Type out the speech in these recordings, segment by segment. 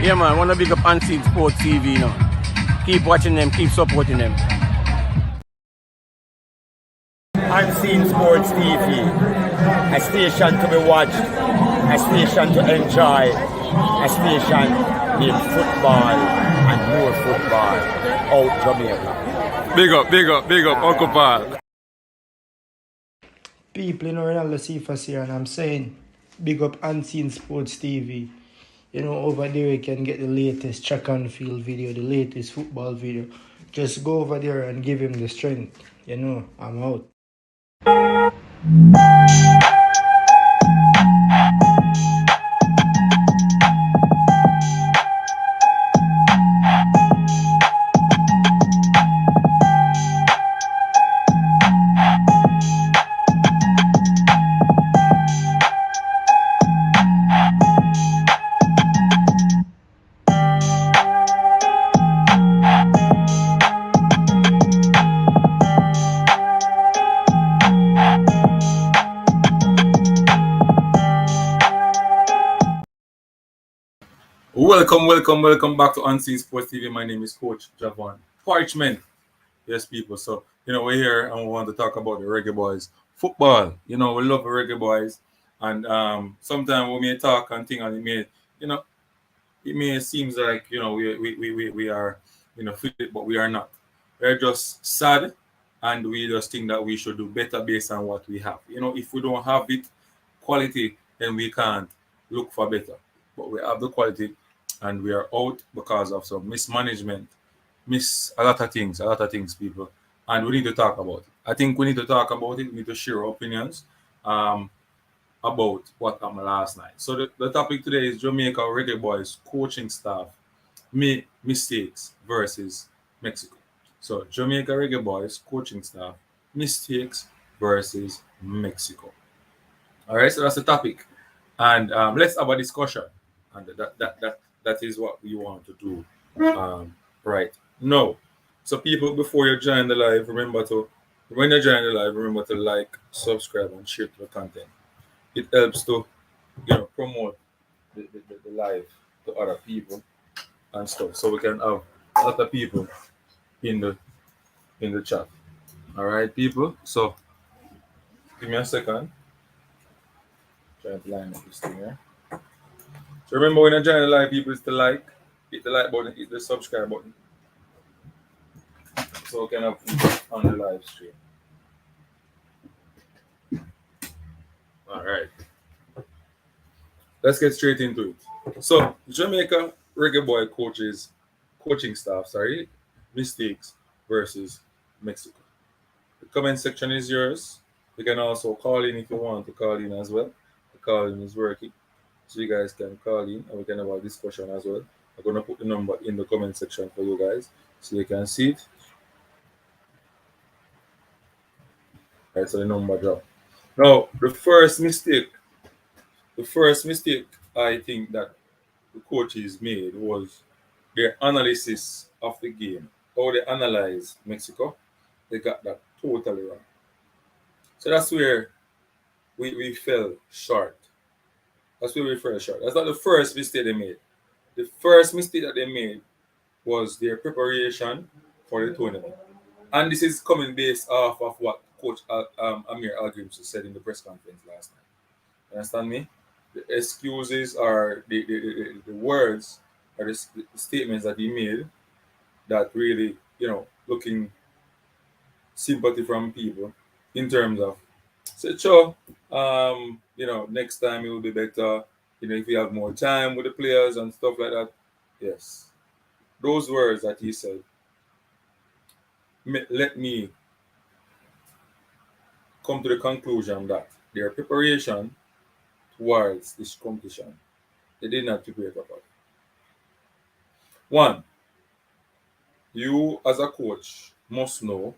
Yeah, man, want to big up Unseen Sports TV now. Keep watching them, keep supporting them. Unseen Sports TV, a station to be watched, a station to enjoy, a station in football and more football out Jamaica. Big up, Uncle Paul. People, Ronaldo Cephas here, and I'm saying, big up Unseen Sports TV. Over there you can get the latest track and field video, the latest football video. Just go over there and give him the strength. I'm out. Welcome back to Unseen Sports TV. My name is Coach Javon Parchment. Yes, people. So, we're here and we want to talk about the Reggae Boys football. We love the Reggae Boys. And sometimes we may talk and think, and it may seems like, we are, fit, but we are not. We're just sad and we just think that we should do better based on what we have. If we don't have it, quality, then we can't look for better. But we have the quality and we are out because of some mismanagement, a lot of things, people. And we need to talk about it. I think we need to talk about it. We need to share our opinions about what happened last night. So the topic today is Jamaica Reggae Boys coaching staff made mistakes versus Mexico. So Jamaica Reggae Boys coaching staff mistakes versus Mexico. All right, so that's the topic. And let's have a discussion. And that is what we want to do right now. So people, before you join the live, when you join the live, remember to like, subscribe, and share the content. It helps to promote the live to other people and stuff, so we can have a lot of people in the chat. All right, people. So give me a second. Trying to line up this thing here. So remember, when you join the live, people, is to hit the like button, hit the subscribe button, so we can have people on the live stream. All right. Let's get straight into it. So Jamaica Reggae Boy coaching staff, mistakes versus Mexico. The comment section is yours. You can also call in if you want to call in as well. The calling is working, so you guys can call in and we can have a discussion as well. I'm gonna put the number in the comment section for you guys so you can see it. All right, so the number drop. Now the first mistake I think that the coaches made was their analysis of the game. How they analyzed Mexico, they got that totally wrong. So that's where we fell short. That's where we fell short. That's not the first mistake they made. The first mistake that they made was their preparation for the tournament. And this is coming based off of what Coach Amir Algrimson said in the press conference last night. You understand me? The excuses are the words or the statements that he made that really, looking sympathy from people in terms of, sure, next time it will be better, if you have more time with the players and stuff like that. Yes. Those words that he said, let me come to the conclusion that their preparation towards this competition, they did not prepare properly. One, you as a coach must know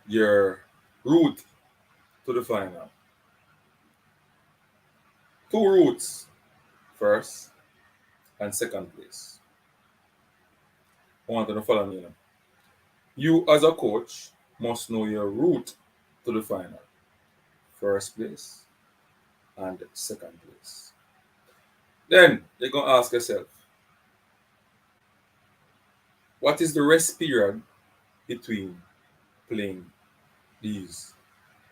your route to the final. Two routes, first and second place. I want you to follow me now. You as a coach must know your route to the final. First place and second place. Then you're going to ask yourself, what is the rest period between playing these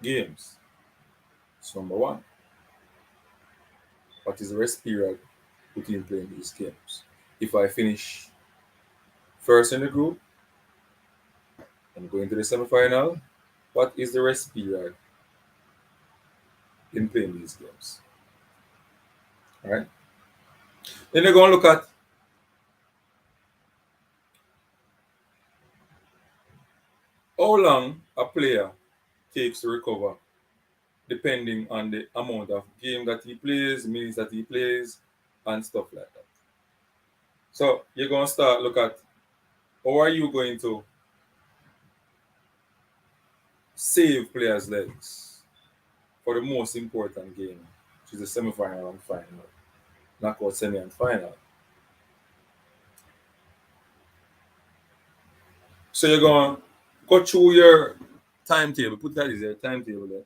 games? So number one, what is the rest period between playing these games? If I finish first in the group and go into the semi-final, what is the rest period in playing these games? All right. Then you're going to look at how long a player takes to recover, depending on the amount of game that he plays, minutes that he plays, and stuff like that. So you're going to start look at how are you going to save players' legs for the most important game, which is the semi-final and final, knockout semi and final. So you're going to go through your timetable, put that as your timetable there,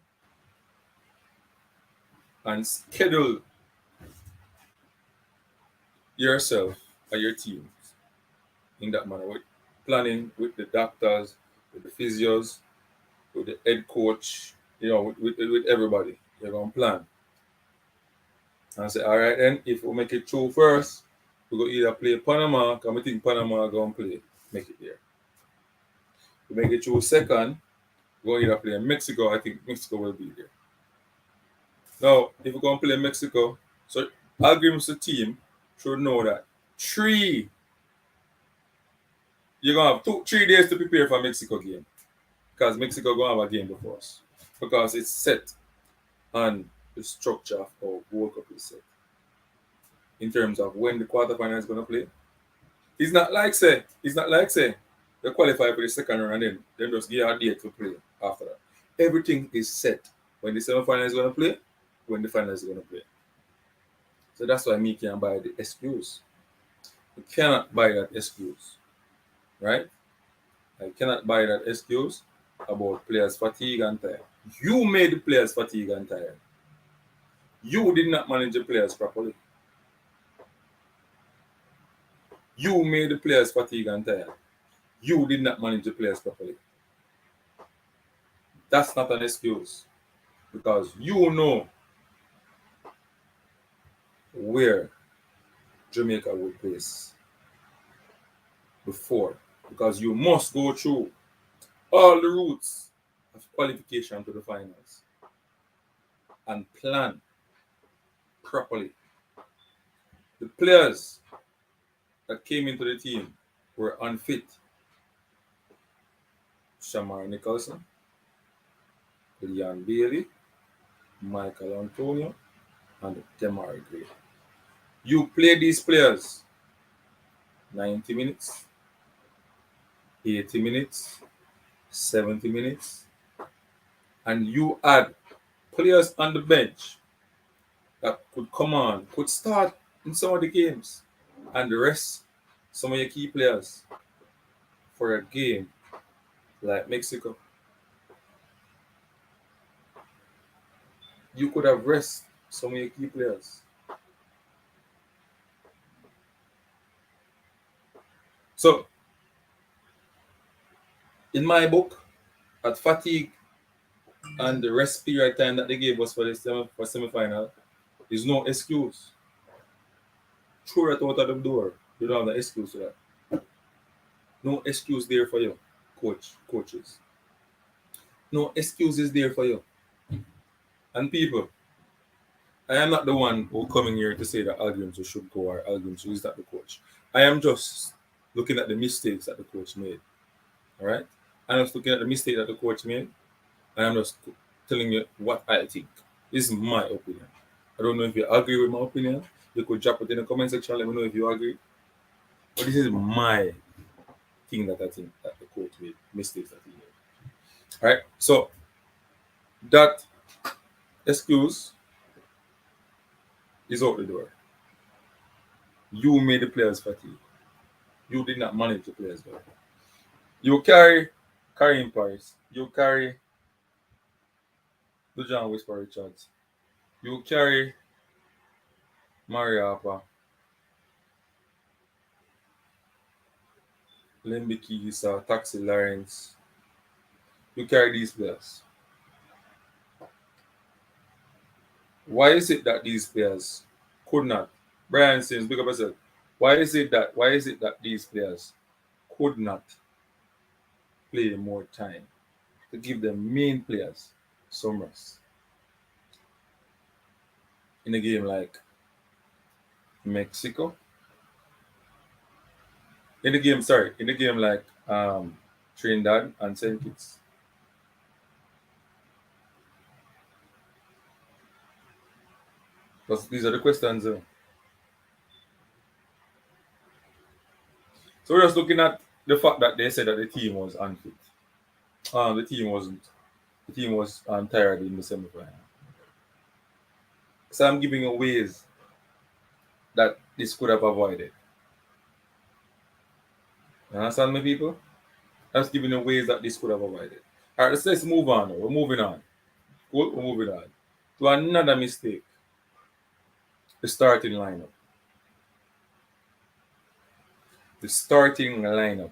and schedule yourself and your team in that manner, with planning with the doctors, with the physios, with the head coach, with everybody. You're going to plan and say, all right, then if we make it through first, we go either play Panama, because we think Panama are going to play, make it there. We make it through second, we go either play Mexico. I think Mexico will be there. Now, if we're going to play Mexico, so agreements the team should know that you're going to have 3 days to prepare for Mexico game, because Mexico going to have a game before us, because it's set on the structure of how World Cup is set in terms of when the quarterfinal is going to play. It's not like say they qualify for the second round and then just give a date to play after that. Everything is set when the semi-final is going to play, when the final is going to play. So that's why me can't buy the excuse. You cannot buy that excuse, right? I cannot buy that excuse about players fatigue and tired. You made the players fatigue and tired. You did not manage the players properly. You made the players fatigue and tired. You did not manage the players properly. That's not an excuse, because you know where Jamaica would place before, because you must go through all the routes of qualification to the finals and plan properly. The players that came into the team were unfit. Shamar Nicholson, Leon Bailey, Michael Antonio, and Demar Gray. You play these players 90 minutes, 80 minutes, 70 minutes, and you add players on the bench that could come on, could start in some of the games, and the rest, some of your key players, for a game like Mexico. You could have rest some of your key players. So, in my book, at fatigue and the rest period time that they gave us for the semi-final is no excuse. Throw it out of the door. You don't have no excuse for that. No excuse there for you, coaches. No excuses there for you. And people, I am not the one who coming here to say that Algrim should go or Algrim is not the coach. I am just looking at the mistakes that the coach made. All right? I'm just looking at the mistake that the coach made, and I'm just telling you what I think. This is my opinion. I don't know if you agree with my opinion. You could drop it in the comment section. Let me know if you agree. But this is my thing that I think that the coach made, mistakes that he made. All right? So, that excuse is out the door. You made the players fatigue. You did not manage the players well. You carry Kareem Paris. You carry the John Whisper Richards. You carry Mariapa, Limbikisa, Taxi Lawrence. You carry these players. Why is it that these players could not? Brian Sims, big up yourself. Why is it that these players could not play more time to give the main players some rest in a game like Mexico? In a game like Trinidad and St. Kitts. Because these are the questions. So we're just looking at the fact that they said that the team was unfit. The team wasn't. The team was tired in the semi-final. So I'm giving you ways that this could have avoided. You understand me, people? I'm just giving you ways that this could have avoided. All right, let's move on. We're moving on. We're moving on to another mistake. The starting lineup. The starting lineup.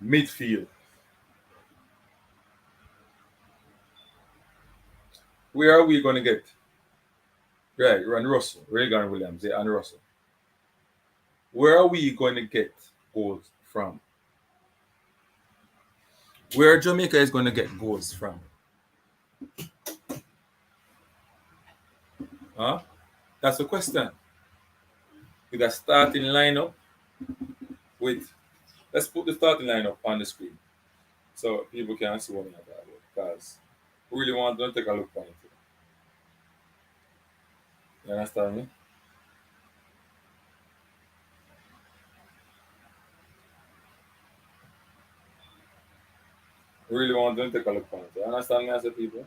Midfield. Where are we going to get? Right, and Russell, Reagan Williams, yeah, and Russell. Where are we going to get goals from? Where Jamaica is going to get goals from? Huh? That's the question. With a starting lineup, with let's put the starting lineup on the screen so people can see what we're talking about. Because we really want to take a look at it. You understand me? We really want to take a look at it. You understand me, as a people?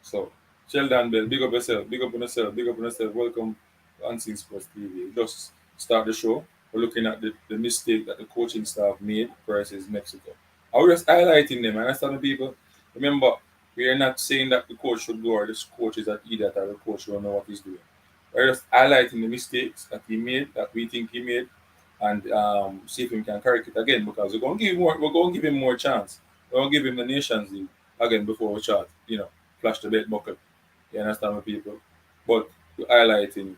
So, Sheldon Bell, big up yourself, big up on yourself, big up on yourself. Welcome to Unseen Sports TV. Just start the show. We're looking at the mistake that the coaching staff made versus Mexico. I was just highlighting them. Understand the people? Remember, we are not saying that the coach should go or this coach is an idiot or the coach don't know what he's doing. We're just highlighting the mistakes that he made, that we think he made, and see if we can correct it again because we're going to give him more chance. We're going to give him the Nations League again before we start, flash the belt buckle. You understand my people? But we're highlighting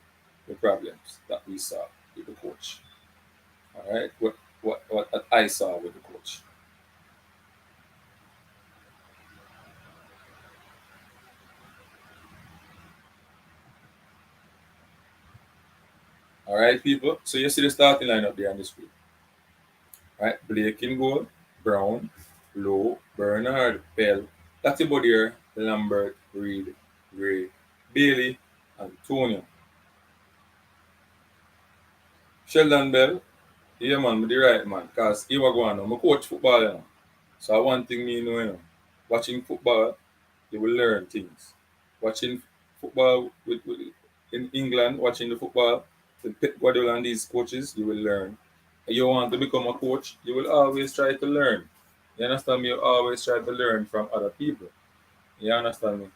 the problems that we saw with the coach. All right? What that I saw with the coach. All right, people. So you see the starting lineup there on the screen. All right? Blake in goal, Brown, Lowe, Bernard, Bell, Latibodier, Lambert, Reed, Gray, Bailey, Antonio. Sheldon Bell, yeah man, the right man, because he was going on. I coach football, So one thing watching football, you will learn things. Watching football in England, watching the football with Pep Guardiola and these coaches, you will learn. You want to become a coach, you will always try to learn. You understand me? You always try to learn from other people. You understand me?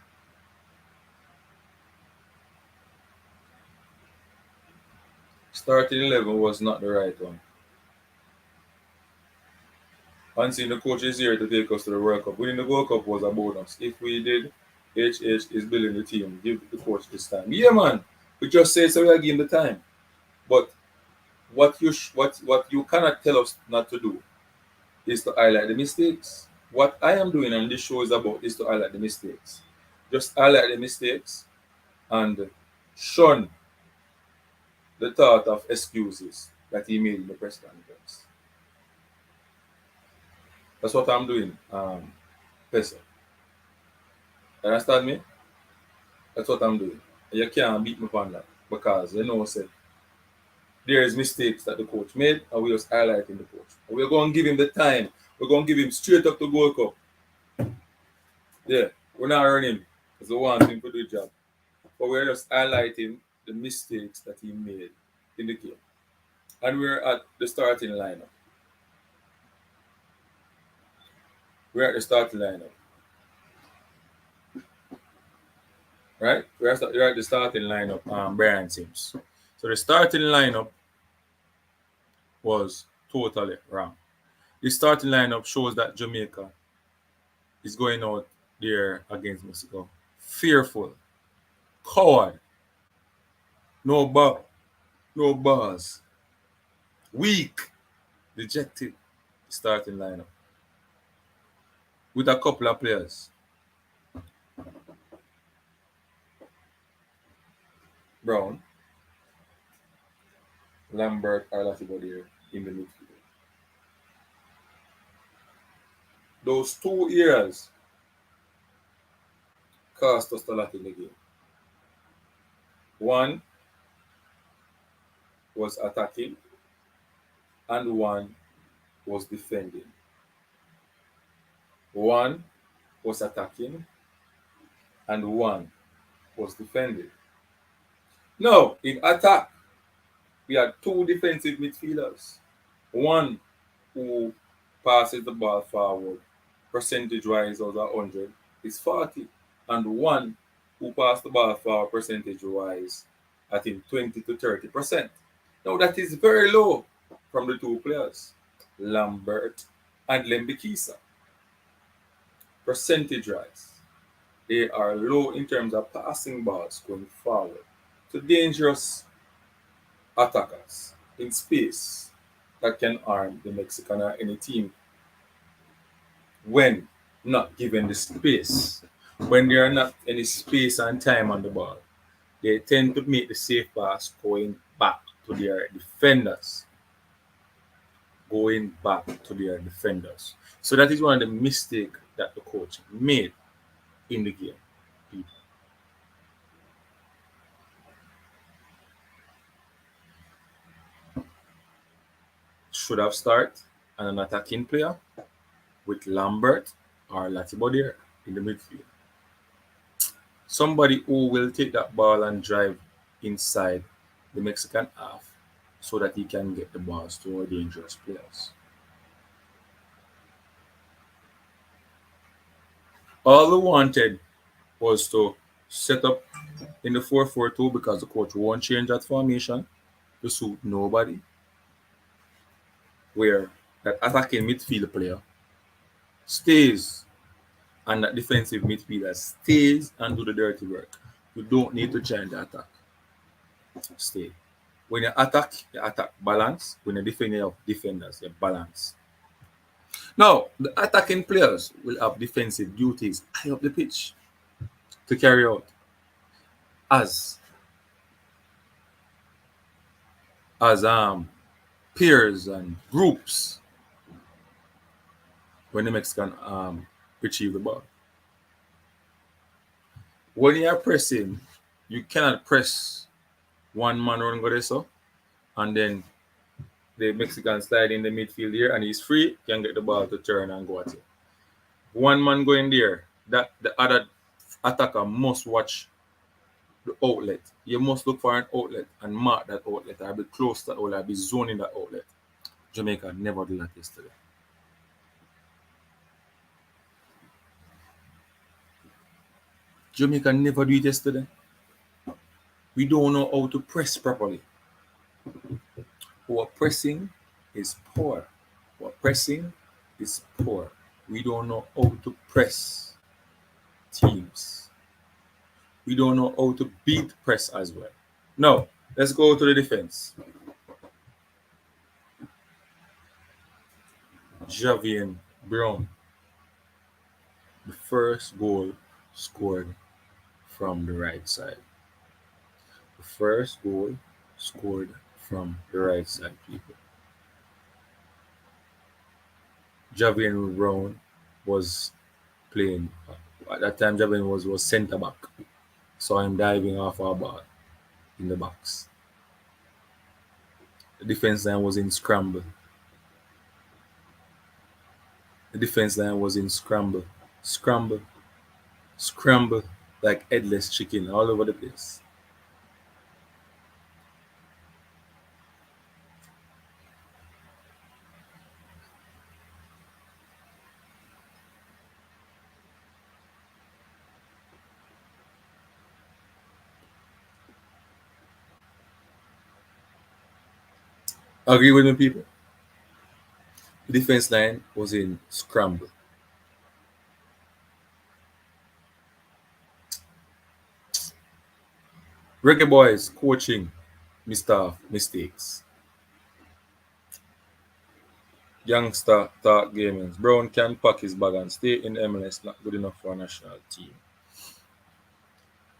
Starting 11 was not the right one. Unseen the coach is here to take us to the World Cup. Winning the World Cup was a bonus. If we did, HH is building the team. Give the coach this time. Yeah, man. We just say so we are giving the time. But what you cannot tell us not to do is to highlight the mistakes. What I am doing on this show is about is to highlight the mistakes. Just highlight the mistakes and shun the thought of excuses that he made in the press conference. That's what I'm doing, Pesa. You understand me? That's what I'm doing. You can't beat me on that because say there is mistakes that the coach made and we're just highlighting the coach. And we're going to give him the time. We're going to give him straight up to Gold Cup. Yeah, we're not earning him because we want him to do the job. But we're just highlighting the mistakes that he made in the game. And we're at the starting lineup. We're at the starting lineup. right? We're at the starting lineup, Brian Sims. So the starting lineup was totally wrong. The starting lineup shows that Jamaica is going out there against Mexico. Fearful, coward, no ball, no bars, weak, dejected starting lineup with a couple of players. Brown, Lambert, or Latibodier in the midfield. Those 2 years cost us a lot in the game. One was attacking and one was defending. One was attacking and one was defending. No, in attack, we had two defensive midfielders. One who passes the ball forward, percentage wise out of 100 is 40. And one who passed the ball forward, percentage wise, I think 20 to 30%. Now that is very low from the two players, Lambert and Lembikisa. Percentage wise, they are low in terms of passing balls going forward to dangerous attackers in space that can harm the Mexican or any team when not given the space. When there are not any space and time on the ball, they tend to make the safe pass going back to their defenders. Going back to their defenders. So that is one of the mistakes that the coach made in the game. Should have started an attacking player with Lambert or Latibodier in the midfield. Somebody who will take that ball and drive inside the Mexican half so that he can get the balls to our dangerous players. All we wanted was to set up in the 4-4-2 because the coach won't change that formation to suit nobody, where that attacking midfield player stays and that defensive midfielder stays and do the dirty work. You don't need to change the attack. Stay. When you attack balance. When you defend, you have defenders, you balance. Now, the attacking players will have defensive duties high up the pitch to carry out as as peers and groups when the Mexican retrieve the ball. When you are pressing, you cannot press one man run go there so, and then the Mexican slide in the midfield here and he's free, can get the ball to turn and go at it. One man going there, that the other attacker must watch the outlet. You must look for an outlet and mark that outlet. I'll be close to that outlet, I'll be zoning that outlet. Jamaica never did that yesterday. Jamaica never do it yesterday. We don't know how to press properly. Our pressing is poor. Our pressing is poor. We don't know how to press teams. We don't know how to beat press as well. Now, let's go to the defense. Javian Brown. The first goal scored from the right side. The first goal scored from the right side, people. Javian Brown was playing. At that time, Javian was centre back. Saw him diving off our ball in the box. The defense line was in scramble. The defense line was in scramble. Scramble. Scramble like headless chicken all over the place. Agree with me, people? The defense line was in scramble. Reggae boys coaching Mr. Mistakes. Youngster talk gamers. Brown can pack his bag and stay in MLS, not good enough for a national team.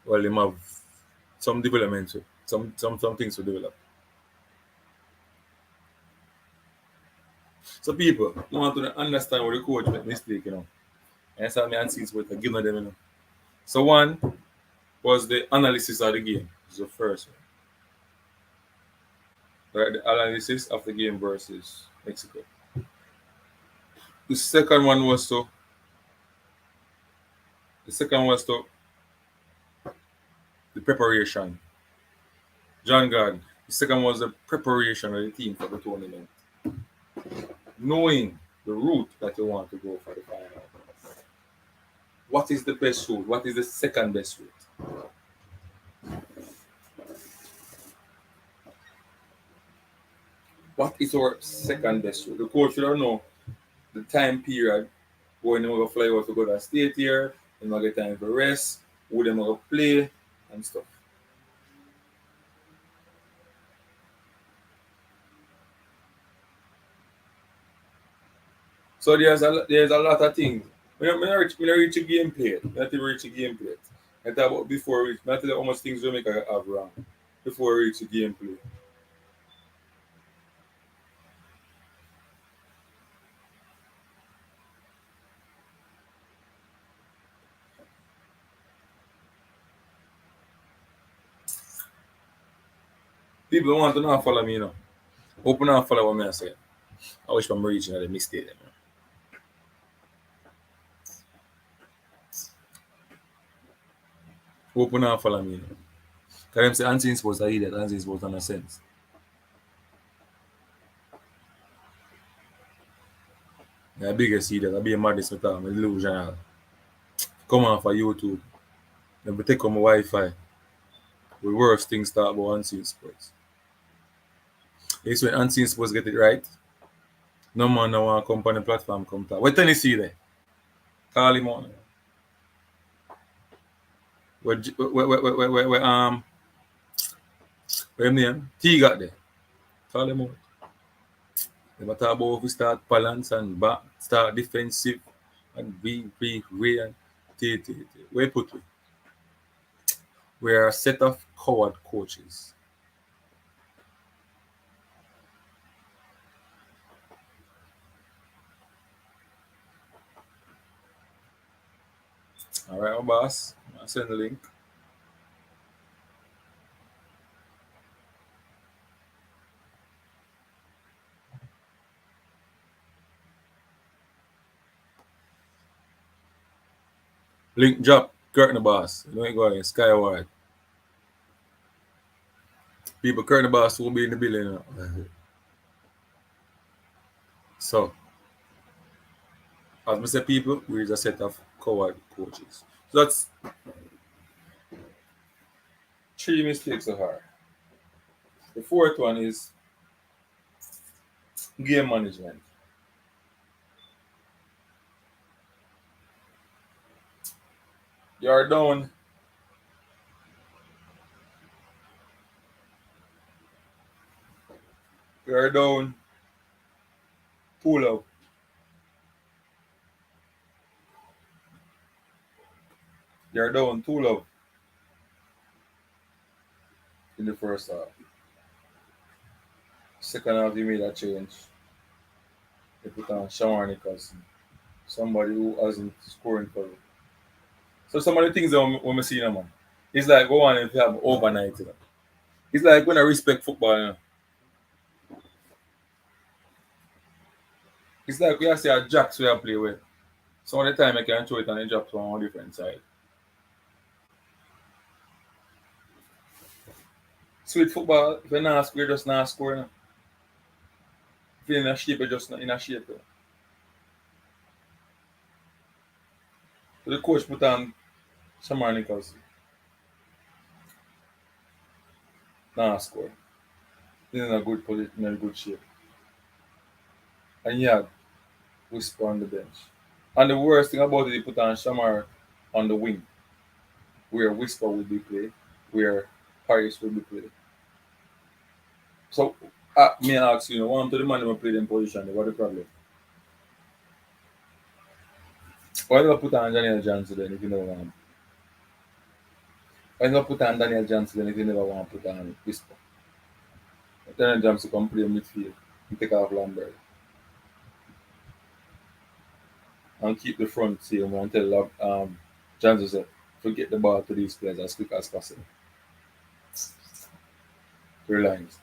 Well, him have some development, some things to develop. So people, you want to understand what the coach make mistake, And that's how me and sees what I give them, So one was the analysis of the game. This is the first one. Right, the analysis of the game versus Mexico. The second one was to the second was to the preparation. John God. The second was the preparation of the team for the tournament. Knowing the route that you want to go for the final. What is the best route? What is the second best route? What is our second best route? The coach should know the time period when they're going to fly out to go to a state here, they're going to get time for rest, who they're going to play, and stuff. So there's a lot of things. When I reach a gameplay, I reach a gameplay. I talk about before reach, I tell you how much things Jamaica have wrong before we reach a gameplay. People want to not follow me, Open and follow what I say. I wish I'm reaching at the mistake. Open and follow me, Because them say Anthony supposed to idiot, Anthony supposed to have sense. The biggest idiot, I be a madness with them, delusional. Come on for YouTube. Then we take on my Wi-Fi. The worst things start about unseen sports. It's when unseen sports get it right. No man no want come on the platform come talk. What Tennessee there? Call him on. Where him name? T got there. Call him out. They talk about if we start balance and back, start defensive and we and T. Where put we? We are a set of coward coaches. All right, my boss. I'll send the link. Link drop. Curtain the boss. You know ain't going skyward. People curtain the boss won't be in the building. So, as I said, people, we're a set of coward coaches. So that's three mistakes of her. The fourth one is game management. You're down. You're down. Pull out. You're down 2-love in the first half. Second half, you made a change. You put on Shawan Nicholson, somebody who hasn't scoring for you. So some of the things that when we see them, man, it's like go on and have overnight. It's like when I respect football. It's like we have to say a jacks we have play with. Some of the time I can throw it and it drops on a different side. Sweet football, if you're not score, just not score. If you're in a shape, you're just not in a shape. So the coach put on Shamar Nicholson. Nah score. in a good position, in a good shape. And he had Whisper on the bench. And the worst thing about it, he put on Shamar on the wing, where Whisper would be played, where Paris would be played. So, me ask you, one to the man who played in position, what the problem? Why do I put on Daniel Johnson then if you never want? Why do I put on Daniel Johnson then if you never want to put on Whisper? Daniel Johnson come play midfield and take off Lambert and keep the front same and tell Johnson say, forget the ball to these players as quick as possible. Three lines.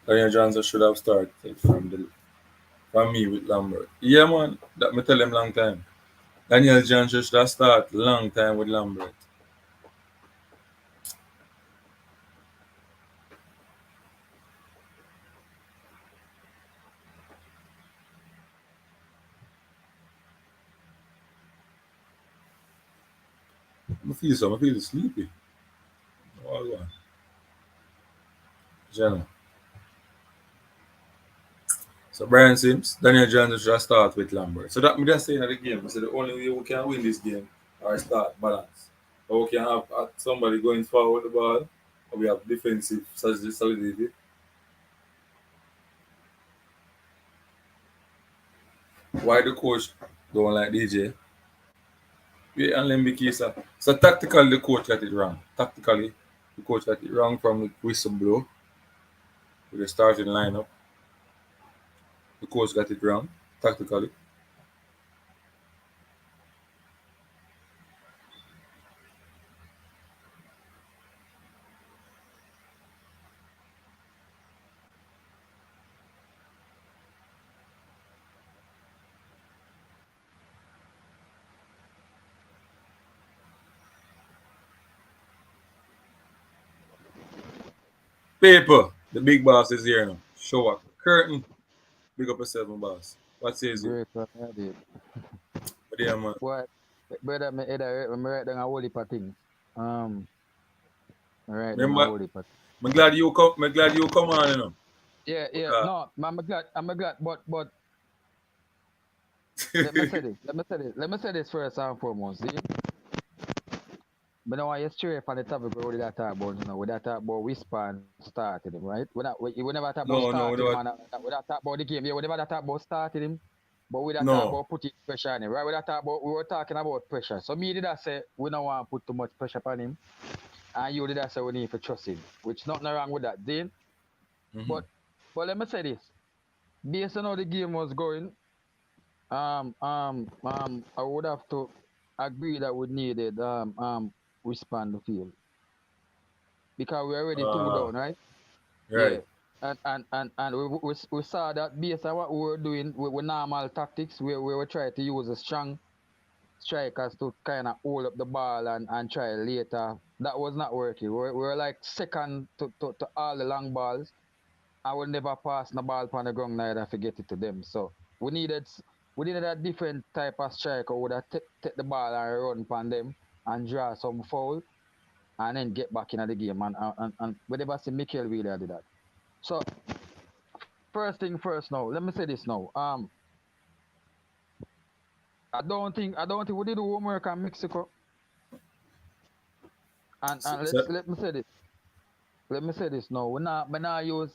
Daniel Johnson should have started from me with Lambert. Yeah man, that me tell him long time. Daniel Johnson should have started long time with Lambert. I feel sleepy. All one. Jenna. So Brian Sims, Daniel Johnson should have started with Lambert. So that me just saying at the game. I said the only way we can win this game or start balance. Or we can have somebody going forward with the ball, or we have defensive solidity. Why the coach don't like DJ? Yeah, and let me key so tactically the coach got it wrong. Tactically, the coach got it wrong from the whistle blow with the starting lineup. The coach got it wrong tactically. Paper, the big boss is here now. Show up. Curtain, big up yourself, my boss. What says you? Great, man. I did. But yeah, man. What? Brother, me write down a whole heap of things. I write down a Remember, whole heap of I'm glad you come on, you know. Yeah, yeah. Because, No, I'm glad, but let me say this. Let me say this first and foremost. See? But now I stray from the topic where we that talk about, we that talk about whisper and starting him, right? We never talk about no, starting him, no, and we not talk about the game. Yeah, we never talk about starting him, but we that talk no. about putting pressure on him, right? We were talking about pressure. So me did I say we don't want to put too much pressure on him, and you did I say we need to trust him, which nothing wrong with that, Dean. Mm-hmm. But let me say this: based on how the game was going, I would have to agree that we needed respond the field because we're already two Uh, down, right? right. Yeah. And we saw that based on what we were doing with normal tactics, we were trying to use a strong strikers to kind of hold up the ball and try later. That was not working. We were like second to all the long balls. I will never pass the ball on the ground neither to get it to them. So we needed we needed a different type of striker who would have take the ball and run upon them and draw some foul and then get back into the game. And we never see Mikel really did that. So first thing first now, let me say this now. I don't think we did homework on Mexico. And So, let me say this. Let me say this now. We not use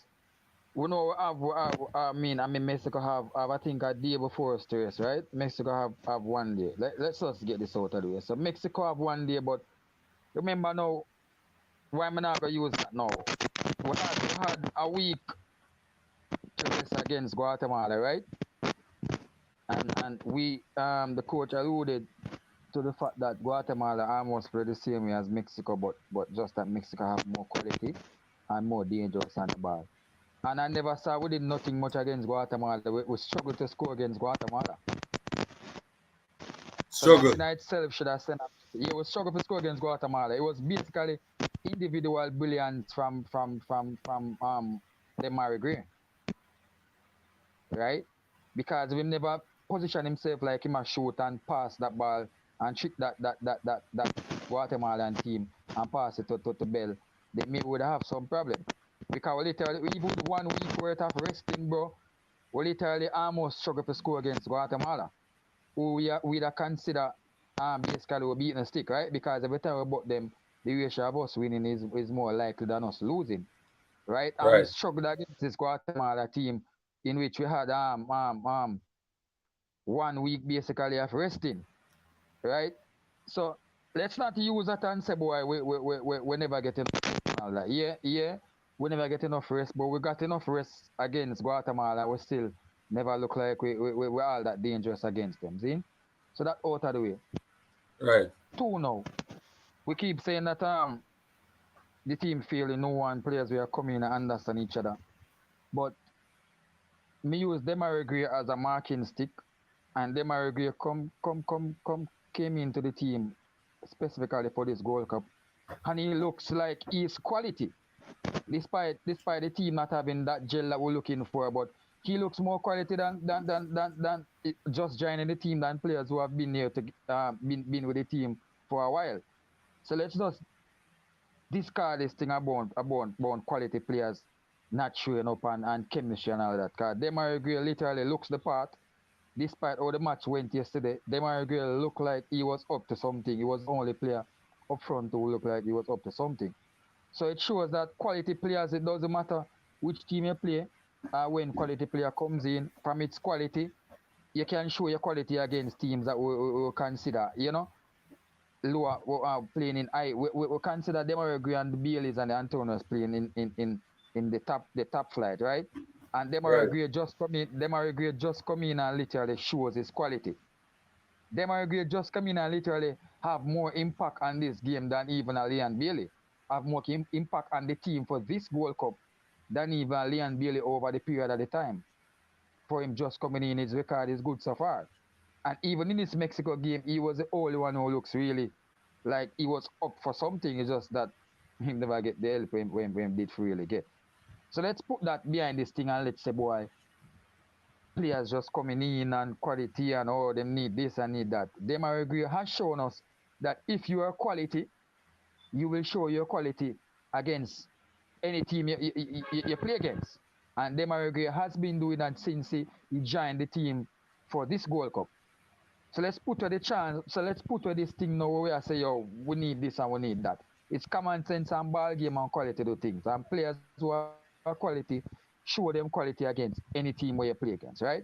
we know I mean Mexico have I think a day before us to race, right? Mexico have 1 day. Let's just get this out of the way. So Mexico have 1 day, but remember now why I'm not gonna use that now. We had a week to race against Guatemala, right? And we the coach alluded to the fact that Guatemala almost play the same way as Mexico, but just that Mexico have more quality and more dangerous on the ball. And I never saw we did nothing much against Guatemala. We struggled to score against Guatemala. So that Struggle. in itself should have sent. He was struggle to score against Guatemala. It was basically individual brilliance from Demari Gray, right? Because we never position himself like him a shoot and pass that ball and trick that Guatemalan team and pass it to Bell, then maybe would have some problem. Because we literally even with 1 week worth of resting, bro, we literally almost struggle to score against Guatemala, who we consider basically we beating a stick, right? Because every time we bought them, the ratio of us winning is more likely than us losing, right? And we Right. struggled against this Guatemala team in which we had 1 week basically of resting, right? So let's not use that and say, boy, we never get enough all that. Yeah, we never get enough rest, but we got enough rest against Guatemala. We still never look like we're all that dangerous against them. See? So that out of the way. Right. Two now. We keep saying that the team feeling no one players we are coming and understand each other. But me use Demari Gray as a marking stick, and Demari Gray come came into the team specifically for this Gold Cup, and he looks like he's quality, despite the team not having that gel that we're looking for. But he looks more quality than just joining the team than players who have been here to been with the team for a while. So let's just discard this thing about quality players not showing up and chemistry and all that. Because Demari Gray literally looks the part. Despite how the match went yesterday, Demari Gray looked like he was up to something. He was the only player up front who looked like he was up to something. So it shows that quality players, it doesn't matter which team you play, when quality player comes in, from its quality, you can show your quality against teams that we consider, lower playing in high. We consider Demari Gray and the Baileys and the Antonios playing in the top flight, right? And Right. Demari Gray just come in and literally shows his quality. Demari Gray just come in and literally have more impact on this game than even a Leon Bailey. Have more impact on the team for this World Cup than even Leon Bailey over the period of the time. For him just coming in, his record is good so far. And even in this Mexico game, he was the only one who looks really like he was up for something. It's just that he never get the help when did really get. So let's put that behind this thing and let's say, boy, players just coming in and quality and oh, them need this and need that. Demari Gray has shown us that if you are quality, you will show your quality against any team you play against. And Demari Gray has been doing that since he joined the team for this Gold Cup. So let's put her the chance. So let's put her this thing now where I say, yo, we need this and we need that. It's common sense and ball game and quality do things. And players who are quality, show them quality against any team where you play against, right?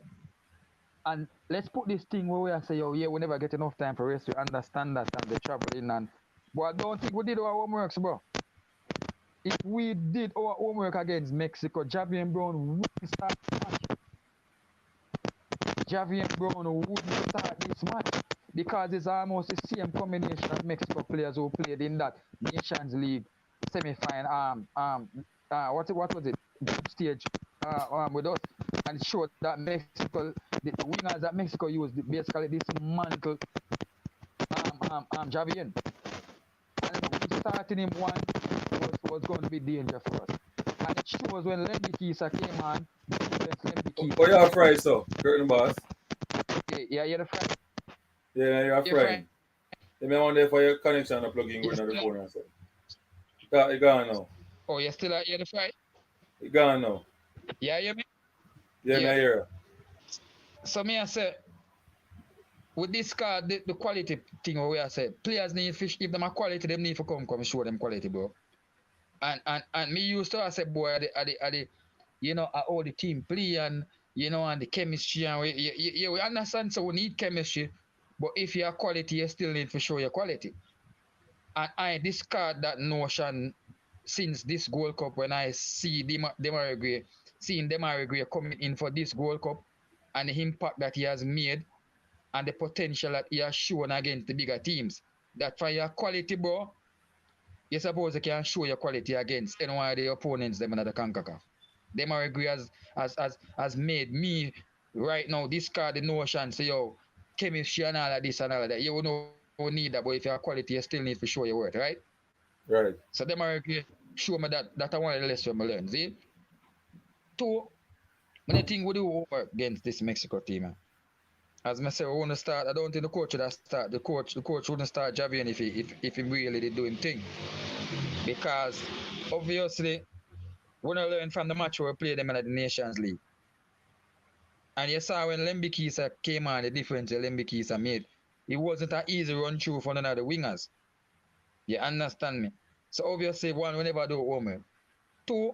And let's put this thing where we say, yo, yeah, we never get enough time for rest. We understand that and the traveling and but I don't think we did our homeworks, bro. If we did our homework against Mexico, Javier Brown would start the match. Javier Brown wouldn't start this match because it's almost the same combination of Mexico players who played in that Nations League semi-final. What was it? Group stage with us, and it showed that Mexico, the wingers that Mexico used, basically dismantled Javier. And starting him one was going to be danger for us. And it shows when Lemby Kisa came on, the defense Lemby Kisa. Oh, you're fried, so. Curtain boss. Yeah, you're the friend. Yeah, you're You're fried. friend. You may wonder for your connection and plugging going on the phone and so. It gone now. Oh, you're still out here the friend? It gone now. Yeah, you mean? Yeah, me Yeah. hear. So me I say, with this card, the quality thing where I said, players need fish. If them are quality, them need to come show them quality, bro. And me used to I say, boy, how the team play and the chemistry and we understand. So we need chemistry, but if you are quality, you still need to show your quality. And I discard that notion since this Gold Cup when I see Demari Gray, seeing Demari Gray coming in for this Gold Cup and the impact that he has made and the potential that he has shown against the bigger teams. That for your quality, bro, you suppose you can show your quality against any one of the opponents them in the CONCACAF. Demari Gray has made me right now discard the notion, say, yo, chemistry and all of this and all of that. You know need that, but if you have quality, you still need to show your worth, right? Right. So them are show me that I want the lesson I learn. See? Two, when I think we do work against this Mexico team, as I say, we want to start. I don't think the coach would start. The coach wouldn't start Javier if he really did doing thing, because obviously when I learned from the match where we played them in the Nations League, and you saw when Lembikisa came on, the difference Lembikisa made. It wasn't an easy run through for none of the wingers. You understand me? So obviously, one, we never do home. Two,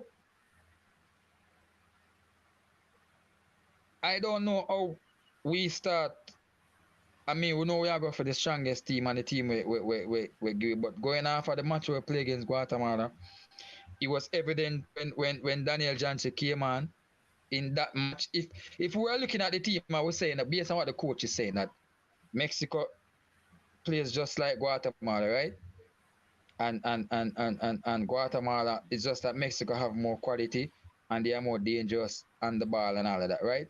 I don't know how we start. I mean, we know we are going for the strongest team and the team we give, but going off of the match we play against Guatemala, it was evident when Daniel Jansen came on in that match. If we were looking at the team, I was saying that based on what the coach is saying, that Mexico plays just like Guatemala, right? And Guatemala, it's just that Mexico have more quality and they are more dangerous on the ball and all of that, right?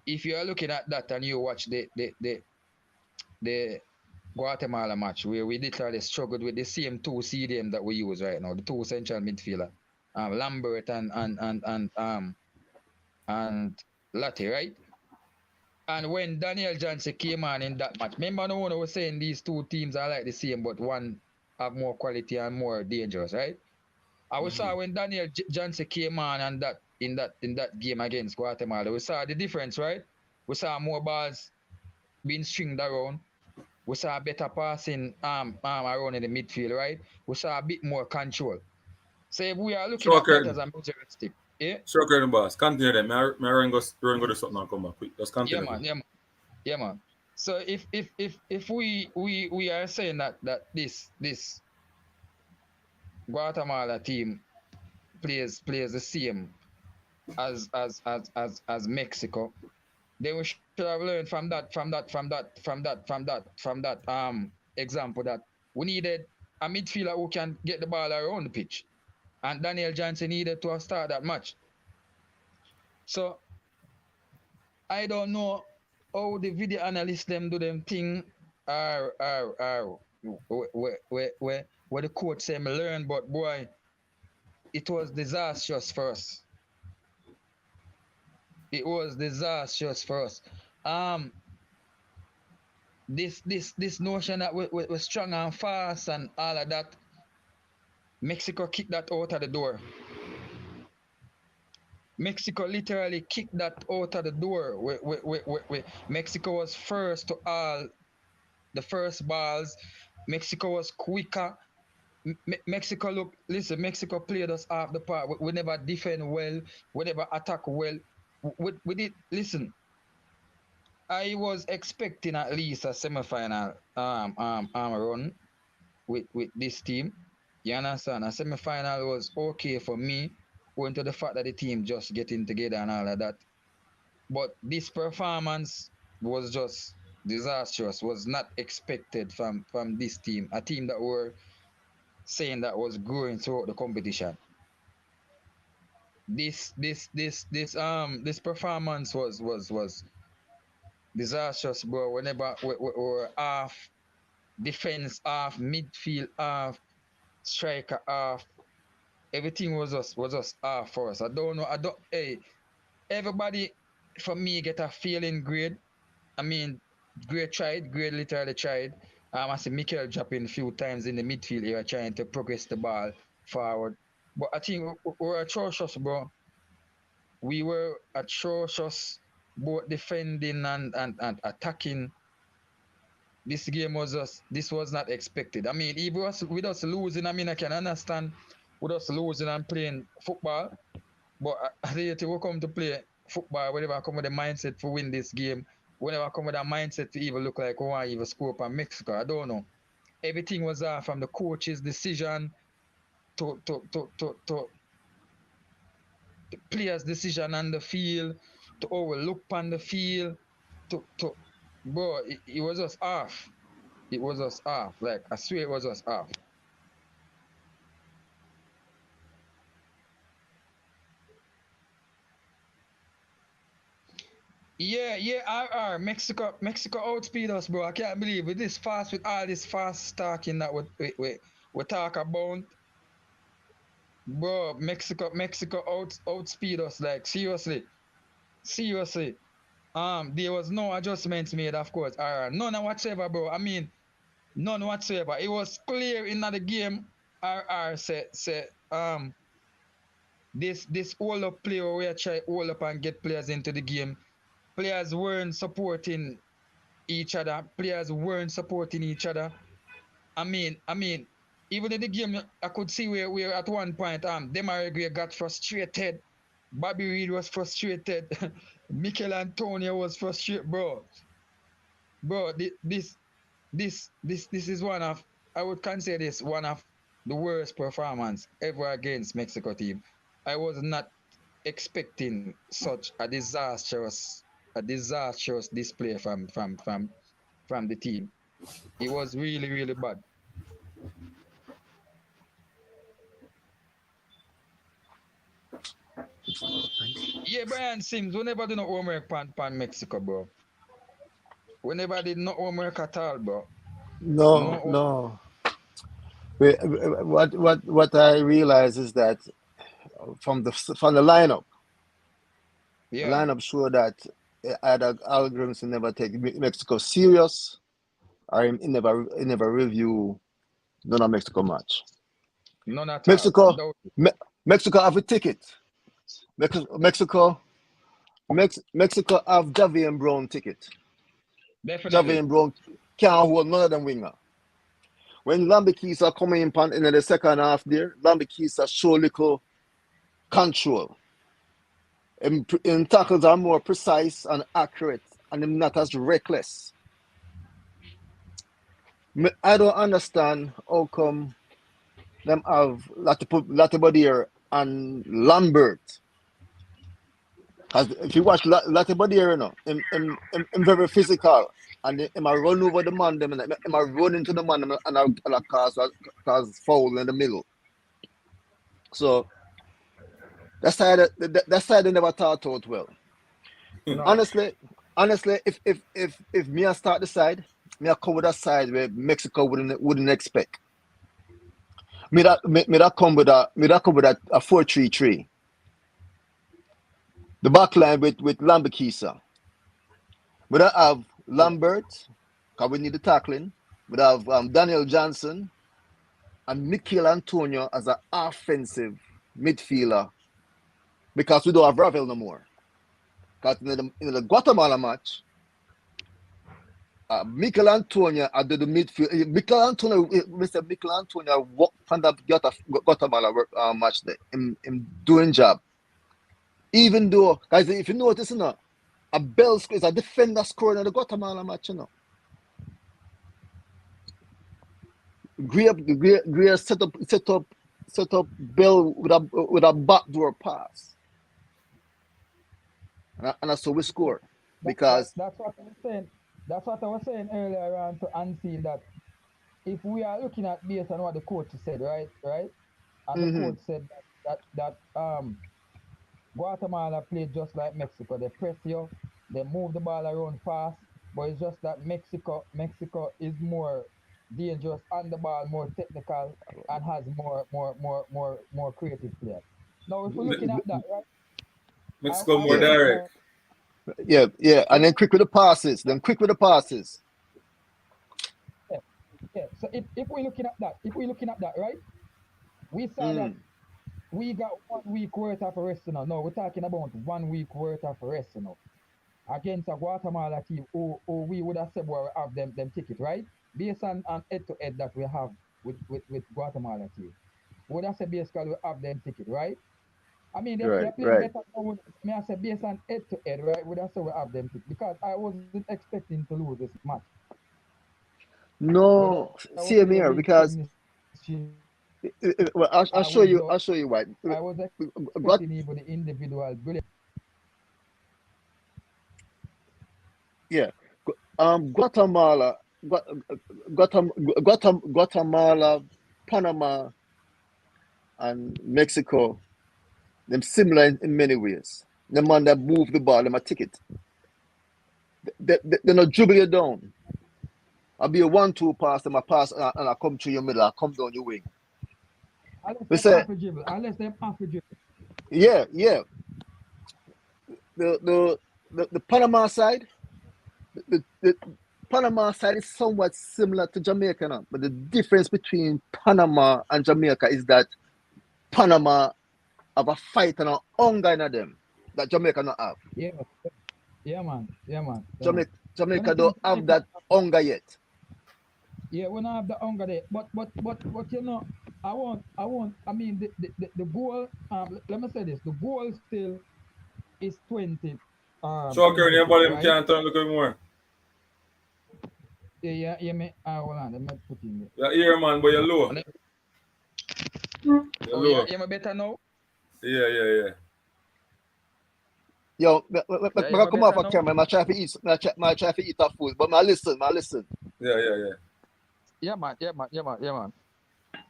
If you are looking at that and you watch the Guatemala match where we literally struggled with the same two CDM that we use right now, the two central midfielder, Lambert and Latte, right? And when Daniel Jansen came on in that match, remember no one was saying these two teams are like the same, but one have more quality and more dangerous, right? I saw when Daniel Jansen came on and that in that game against Guatemala, we saw the difference, right? We saw more balls being stringed around. We saw better passing around in the midfield, right? We saw a bit more control. So if we are looking Show at that curtain. as a measuring stick, yeah, Show curtain, boss. Continue then. May I run go do something and come back quick. Just yeah, continue. man, yeah, man, yeah, man. So if we are saying that this Guatemala team plays the same as Mexico, then we should have learned from that example that we needed a midfielder who can get the ball around the pitch, and Daniel Jansen needed to start that match. So I don't know how the video analysts them do them thing, or where the coach say me learn, but boy, it was disastrous for us. It was disastrous for us. Um, this notion that we're strong and fast and all of that, Mexico kicked that out of the door. Mexico literally kicked that out of the door. Mexico was first to all the first balls. Mexico was quicker. Mexico look, listen, Mexico played us off the part. We never defend well. We never attack well. We did, listen, I was expecting at least a semi-final run with this team. You understand? A semi-final was okay for me, going to the fact that the team just getting together and all of that. But this performance was just disastrous. Was not expected from this team, a team that were saying that was growing throughout the competition. This performance was disastrous, bro. Whenever we were half defense, half midfield, half striker, half everything was just half for us. I don't know. I don't. Hey, everybody for me get a feeling grade. I mean, grade tried, grade literally tried. I see Mikel dropping a few times in the midfield area trying to progress the ball forward. But I think we're atrocious, bro. We were atrocious, both defending and attacking. This game was just, this was not expected. I mean, if with us losing, I mean, I can understand with us losing and playing football, but I think we come to play football, whenever I come with the mindset to win this game, whenever I come with that mindset to even look like we want to even score up on Mexico, I don't know. Everything was from the coach's decision to the players' decision on the field, to overlook on the field, to bro, it was just off. It was just off. Like I swear it was just off. RR. Mexico outspeed us, bro. I can't believe with this fast, with all this fast talking that we talk about, bro. Mexico outspeed us, like seriously. There was no adjustments made, of course. None whatsoever, bro. I mean, none whatsoever. It was clear in the game. Said this hold up play where we try hold up and get players into the game. Players weren't supporting each other. Players weren't supporting each other. I mean, even in the game, I could see where at one point, Jamaica Reggae got frustrated. Bobby Reed was frustrated. Mikel Antonio was frustrated, bro. Bro, this is one of, I would consider this one of the worst performance ever against Mexico team. I was not expecting such a disastrous display from the team. It was really bad. Yeah, Brian Sims, we never did no homework pan Mexico, bro. We never did no homework at all, bro. No, No, no. What I realize is that from the lineup, the yeah. lineup showed that either Algorithms will never take Mexico serious, or he never review none of Mexico match. None at all. Mexico, No, Me, Mexico have a ticket. Mexico, Mexico have Javier Brown ticket. definitely. Javier Brown can't hold none of them winger. When Lambikisa coming in the second half there, Lambikisa show little control. In tackles are more precise and accurate, and them not as reckless. I don't understand how come them have Latibodier and Lambert. Because if you watch Latibodier, you know, him very physical, and him a run over the man, them, and him a run into the man, and cause foul in the middle. So that side they never thought out well. No. Honestly, if me I start the side, me I cover that side where Mexico wouldn't expect. Me that come with a 4-3-3. The back line with Lambakisa. We don't have Lambert, because we need the tackling. We have Daniel Johnson and Mikel Antonio as an offensive midfielder, because we don't have Ravel no more. Because in the Guatemala match, Mikel Antonio at the midfield. Mr. Mikel Antonio walked on that Guatemala match there. Him doing job. Even though, guys, if you notice, a Bell is a defender scoring in the Guatemala match, Greer set up Bell with a backdoor pass, and that's how we score, because That's what I was saying. That's what I was saying earlier on to Unseen, that if we are looking at based on what the coach said, right, and the hmm coach said that Guatemala played just like Mexico. They press you, they move the ball around fast, but it's just that Mexico is more dangerous on the ball, more technical, and has more creative players. Now, if we're looking at that, right, Mexico I more was yeah, looking direct. at, yeah, and yeah, then quick with the passes. Then quick with the passes. yeah, yeah. So if we're looking at that, right, we saw that Mm. we got 1 week worth of rest now. No, we're talking about 1 week worth of rest now against a Guatemala team who we would have said we have them ticket, right? Based on head to head that we have with Guatemala team. We would have said basically we have them ticket, right? I mean they're Right, playing right. better now. May I say based on head to head, right? We would have said we have them ticket because I wasn't expecting to lose this match. Whether No, was the way see him we here, because finished well, I'll or show with you. the I'll show you why. I was expecting Got even the individual brilliance. Yeah, Guatemala, Guatemala, Panama, and Mexico. Them similar in many ways. The man that move the ball, them a ticket. they not dribble you down. I'll be a 1-2 pass, and I pass, and I come through your middle, I come down your wing. Unless We they say, half a dribble. Unless they half a dribble. yeah. The Panama side, the Panama side is somewhat similar to Jamaica now, but the difference between Panama and Jamaica is that Panama have a fight and a hunger in them that Jamaica not have. Yeah, man. Jamaica don't have that hunger yet. Yeah, we don't have the hunger there. But you know, I mean the goal, let me say this, the goal still is 20. Shocker, 20, your volume right? can't turn a little bit more. Yeah, me. Hold on, let me put in Your ear, man, but you're low. there. You're Oh, low. yeah, me better now? Yeah. Yo, Yeah, I come off a camera, I try to eat that food, but I listen. Yeah. Yeah, man.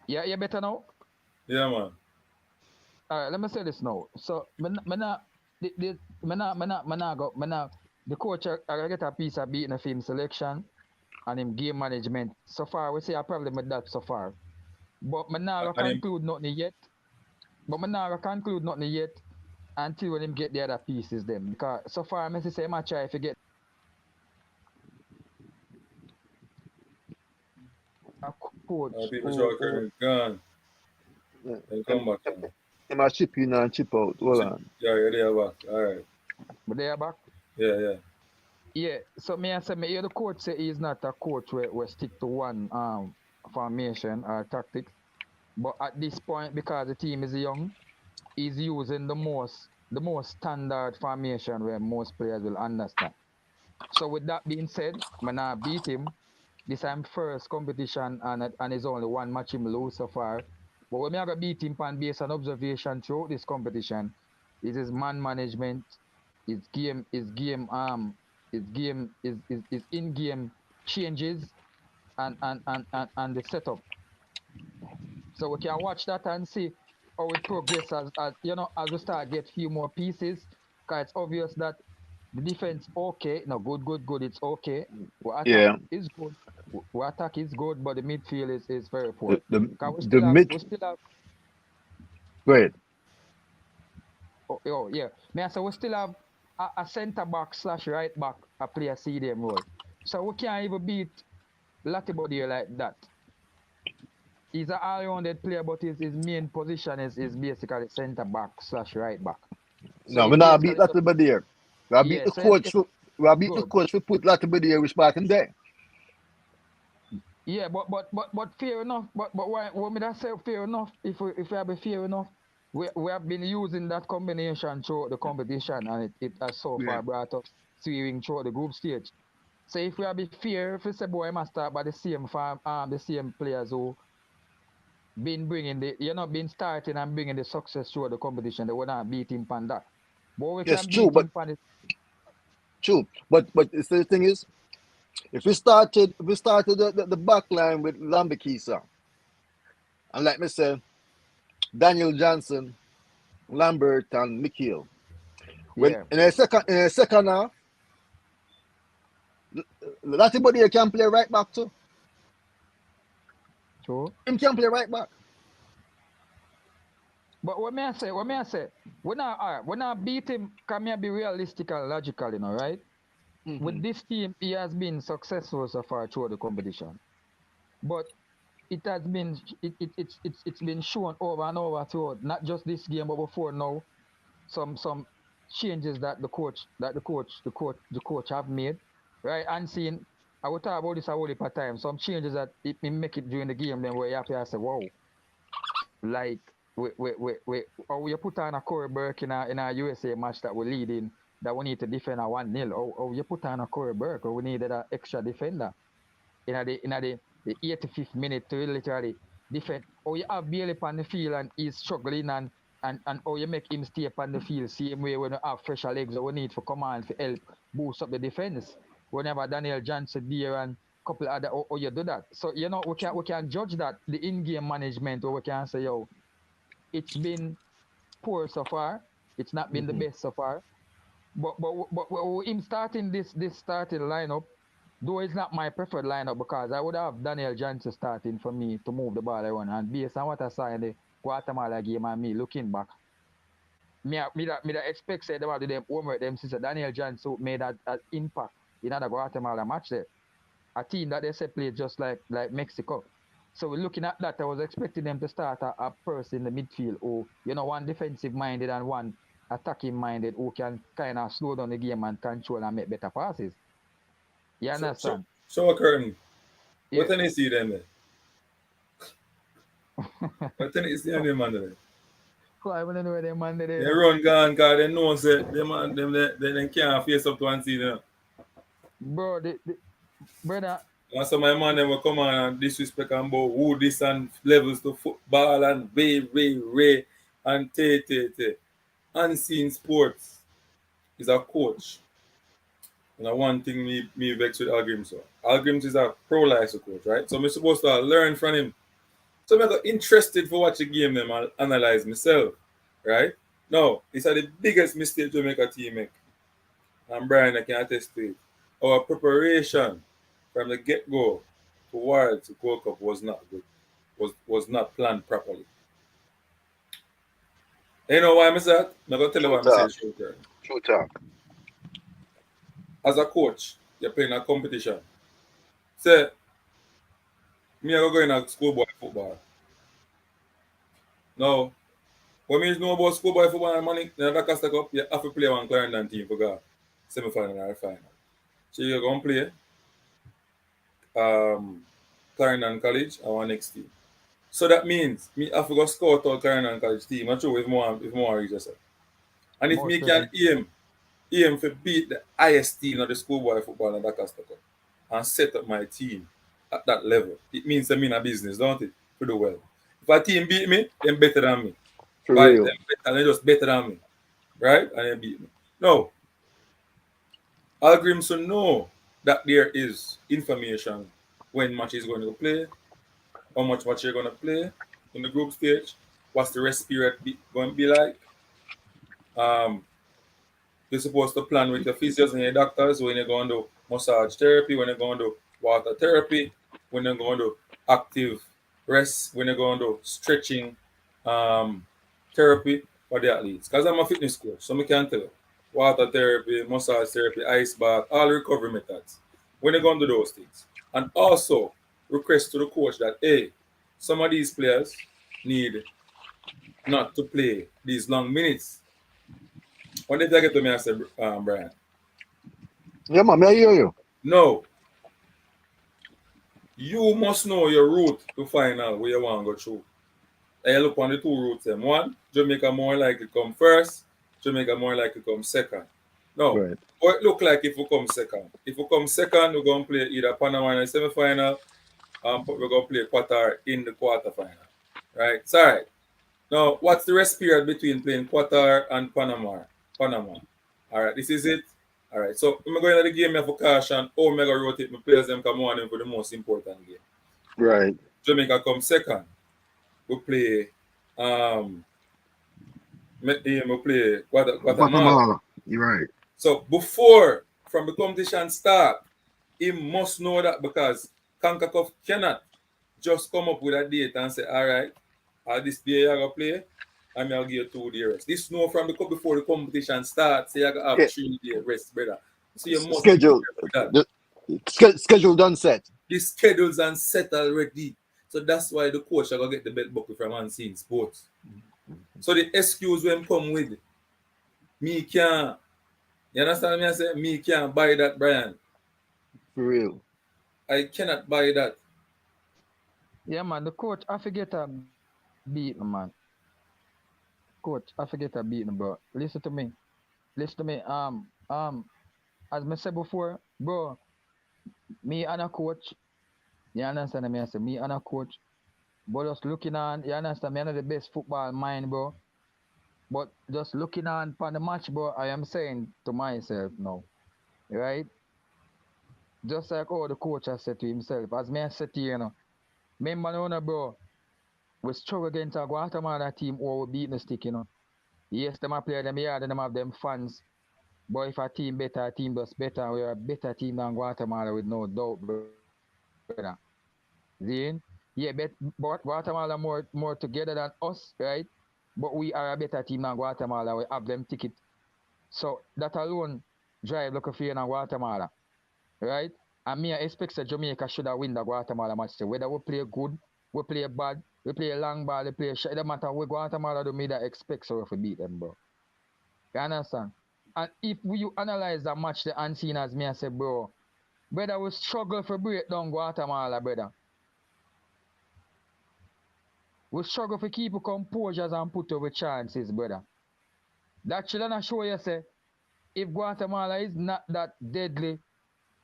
Yeah, you better now? Yeah, man. All right, let me say this now. So, the coach I get a piece of beating of him selection and him game management. So far, we say a problem with that so far. But I not conclude nothing yet. Until when him get the other pieces them. Because so far, I say I try to get a coach. People Shocker is gone. Then come back. Am I chip in and chip out? Hold on. Yeah, they're back. All right. But they are back. Yeah. Yeah, so me hear the coach say he's not a coach where stick to one formation or tactics. But at this point, because the team is young, he's using the most standard formation where most players will understand. So with that being said, when I beat him, this time first competition and it's only one match him lose so far. But when I beat him based on observation throughout this competition, it is man management, his in-game changes and the setup. So we can watch that and see how it progresses as as we start get few more pieces. Because it's obvious that the defense okay, no good, it's okay. Our attack is good. Our attack is good, but the midfield is very poor. We still have Go ahead. Oh yeah. Me I say we still have a centre back / right back a play a CDM role. So we can't even beat Latibody like that. He's an all-rounded player, but his main position is basically centre back / right back. So no, we not beat Latibody here. We beat the coach. We beat the coach. We put Latibody here. We spot him there. Yeah, but fair enough. But why? What me that say fair enough? If we have been fair enough, we have been using that combination throughout the competition, and it has so far brought us steering throughout the group stage. So if we have been fair, if we say boy, I must start by the same players who been bringing been starting and bringing the success through the competition. They will not beat him on that. But we can beat him on it. True, but the thing is, if we started the back line with Lambekisa, and like me say, Daniel Johnson, Lambert, and Mikhail. When in a second half, Latibody can play right back too. True. Him can play right back. But what may I say? When I beat him, can I be realistic and logical, right? Mm-hmm. With this team, he has been successful so far through the competition. But it has been it's been shown over and over throughout, not just this game, but before now, some changes that the coach have made, right? And seeing, I will talk about this a whole heap of time. Some changes that it make it during the game, then where you have to say, wow, like or you put on a Corey Burke in a USA match that we're leading, that we need to defend a 1-0, or you put on a Corey Burke, or we needed an extra defender in the 85th minute to literally defend, or you have Bailey on the field and he's struggling and or you make him stay on the field same way when you have fresher legs, or we need for command to help boost up the defense. Whenever Daniel Johnson there and couple other, or you do that. So we can judge that the in-game management, or we can say, it's been poor so far. It's not been the best so far. But him starting this starting lineup, though it's not my preferred lineup because I would have Daniel Johnson starting for me to move the ball around. And based on what I saw in the Guatemala game and me looking back, me that expect say them have to them homework them since Daniel Johnson made that impact in the Guatemala match there. A team that they said played just like Mexico. So we're looking at that. I was expecting them to start a person in the midfield who, one defensive minded and one attacking minded who can kind of slow down the game and control and make better passes. You So understand? show a curtain. Yeah. What can you see them there? What can you see on them man there? I want to know where them man there. They run gone because they know say them can't face up to one season. Bro, brother, And some of my man them will come on and disrespect and about who this and levels to football and way and te. Unseen sports is a coach. And one thing me vex with Algrim so. Algrim is a pro-life coach, right? So I'm supposed to learn from him. So I got interested for watch the game them and analyze myself. Right? Now, it's the biggest mistake Jamaica team make. And Brian I can attest to it. Our preparation from the get-go towards the World Cup was not good. Was not planned properly. You know why I say that? I'm gonna tell you True why I say talk. short. True talk. As a coach, you're playing a competition. Say, me I go in a schoolboy football. Now, when me know about schoolboy football and money, then the Costa Cup, you have to play one Clarendon team for go semi-final or final. So you're gonna play um Clarendon College and one next team. So that means me have to go scout out Clarendon College team. I'm sure if more reach yourself. And if most me can present. aim to beat the highest team of the schoolboy football in the Costa Cup and set up my team at that level, it means I'm in a business, don't it? To do well. If a team beat me, then better than me. For By real. them better, they just better than me. Right? And they beat me. No. Algorithms should know that there is information when match is going to play, how much match you're going to play in the group stage, what's the rest period going to be like. Um, You're supposed to plan with your physios and your doctors when you're going to massage therapy, when you're going to water therapy, when you're going to active rest, when you're going to stretching um, therapy for the athletes. Because I'm a fitness coach, so I can tell you. Water therapy, massage therapy, ice bath, all recovery methods. When you're going to do those things. And also request to the coach that, hey, some of these players need not to play these long minutes. What did I get to me? I said, Brian. Yeah, man, I hear you. No, you must know your route to final where you want to go through. And you look on the two routes. Them. One, Jamaica more likely come first, Jamaica more likely come second. No, Right. what it look like if we come second? If we come second, we're going to play either Panama in the semi-final, but we're going to play Qatar in the quarter-final. Right? Sorry. Now, what's the rest period between playing Qatar and Panama? Panama. All right, this is it. All right, so I'm going to the game for caution. Or I'm going to rotate my players them come on for the most important game. Right. Jamaica come second. We play we play Guatemala. Guatemala. You're right. So before from the competition start, he must know that because CONCACAF cannot just come up with a date and say, all right, this day you're gonna play, and I'll give you 2 days rest. This know from the before the competition starts, say you're gonna have Okay. 3 days rest, brother. So you must be Schedule. prepared for that. Schedule done set. The schedules and set already. So that's why the coach are gonna get the belt buckle from Unseen Sports. So the excuse when come with me can't, you understand me? I say me can't buy that, Brian. For real. I cannot buy that. Yeah, man, the coach I forget a beat man. Coach, I forget a beat bro. Listen to me. Listen to me. As I said before, bro, me and a coach, you understand me? I say me and a coach, but just looking on, you understand me, I'm not the best football mind, bro. But just looking on upon the match, bro, I am saying to myself now, right? Just like how the coach has said to himself, as me I said to you, remember now, bro, we struggle against a Guatemala team or we beat the stick, Yes, them a play them yard and them have them fans But if a team better, a team does better, and we're a better team than Guatemala with no doubt, brother. Zin? Yeah, but Guatemala more together than us, right? But we are a better team than Guatemala. We have them ticket. So that alone drive look for you in Guatemala, right? And me I expect that Jamaica should have win the Guatemala match. So whether we play good, we play bad, we play long ball, we play shot. It don't matter what Guatemala do me that expect so if we beat them, bro. You understand? And if you analyze the match the unseen as me I say, bro, brother we struggle for break down Guatemala, brother. We struggle for keep composures and put over chances, brother. That should not show you say if Guatemala is not that deadly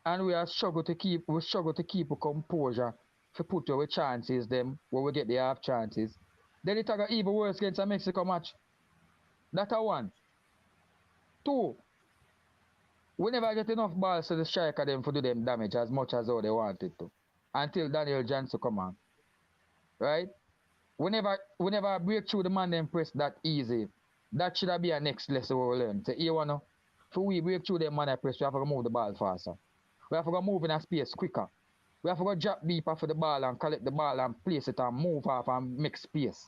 and we struggle to keep a composure to put our chances them when we get the half chances. Then it got even worse against a Mexico match. That a one. Two, we never get enough balls to the striker them to do them damage as much as how they wanted to. Until Daniel Johnson come on. Right? We never break through the man them press that easy. That should be a next lesson we learn. So you wanna for we break through them man press, we have to move the ball faster. We have to move in a space quicker. We have to drop deeper for the ball and collect the ball and place it and move off and make space.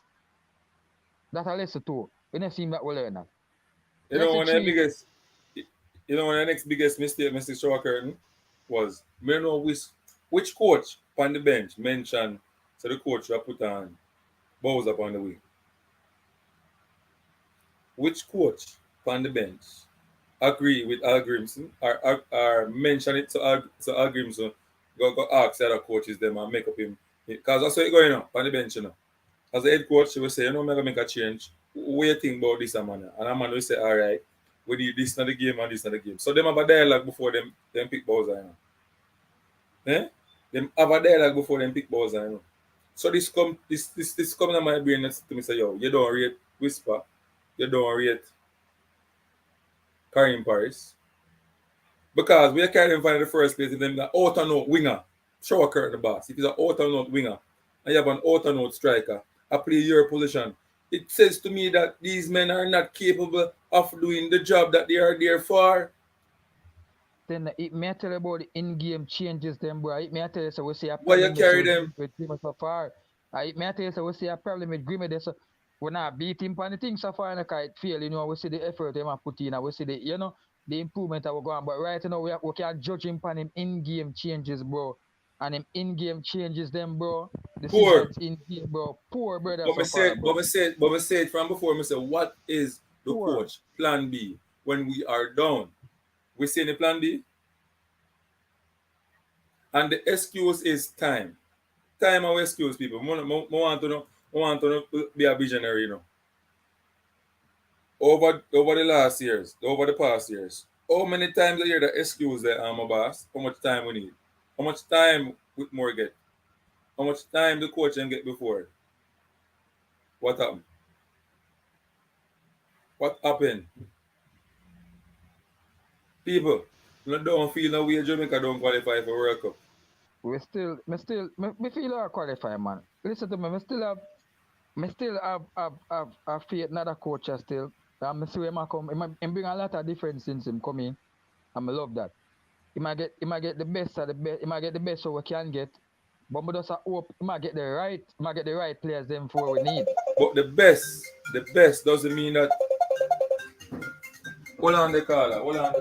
That's a lesson too. We never seen that we learn that. You know, one of the biggest, you know, one of the next biggest mistake Mr. Shaw Curtin was, me know which coach on the bench mentioned, so the coach should put on balls up on the wing. Which coach on the bench agree with Al Grimson or mention it to Al Grimson, go ask the other coaches them and make up him. Because that's what it's going on the bench, you know. As the head coach, he will say, you know, I'm going to make a change. What do you think about this, man? And a man will say, all right, we need this in the game and this in the game. So them have a dialogue before them pick Bowser, you know. Eh? Them have a dialogue before them pick Bowser, you know. So this come in my brain and to me say, yo, you don't rate Whisper, you don't rate Karim Paris. Because we are carrying him in the first place if them the out and out winger. Show a curtain the boss. If he's an out and out winger and you have an out and out striker, I play your position. It says to me that these men are not capable of doing the job that they are there for. Then it may tell about the in-game changes them, bro. It may tell you so we see a Why problem you carry them? with Grimmett so far. It may tell you so we see a problem with Grimmett so we not beat him on the thing so far and it fail, you know, we see the effort they have put in and we see the, you know, the improvement that we're going. But right now we can judge him on him in-game changes, bro. And him in-game changes them, bro. Decisions in-game, bro. Poor, brother. But I said from before, I said, what is the coach plan B when we are down? We see the plan B? And the excuse is time. Time our excuse, people. I want to be a visionary, you know. Over the past years, how many times a year the excuse that I'm a boss? How much time we need? How much time Whitmore get? How much time the coach can get before? What happened? What happened? People, you don't feel no way Jamaica don't qualify for World Cup. We feel our qualify, man. Listen to me, me still have faith in other coaches still. And I see him come, he bring a lot of difference since him come in. And I love that. He might get the best of the best. He might get the best so we can get. But we just hope he might get the right players them for we need. But the best doesn't mean that. Hold on the caller. Hold on.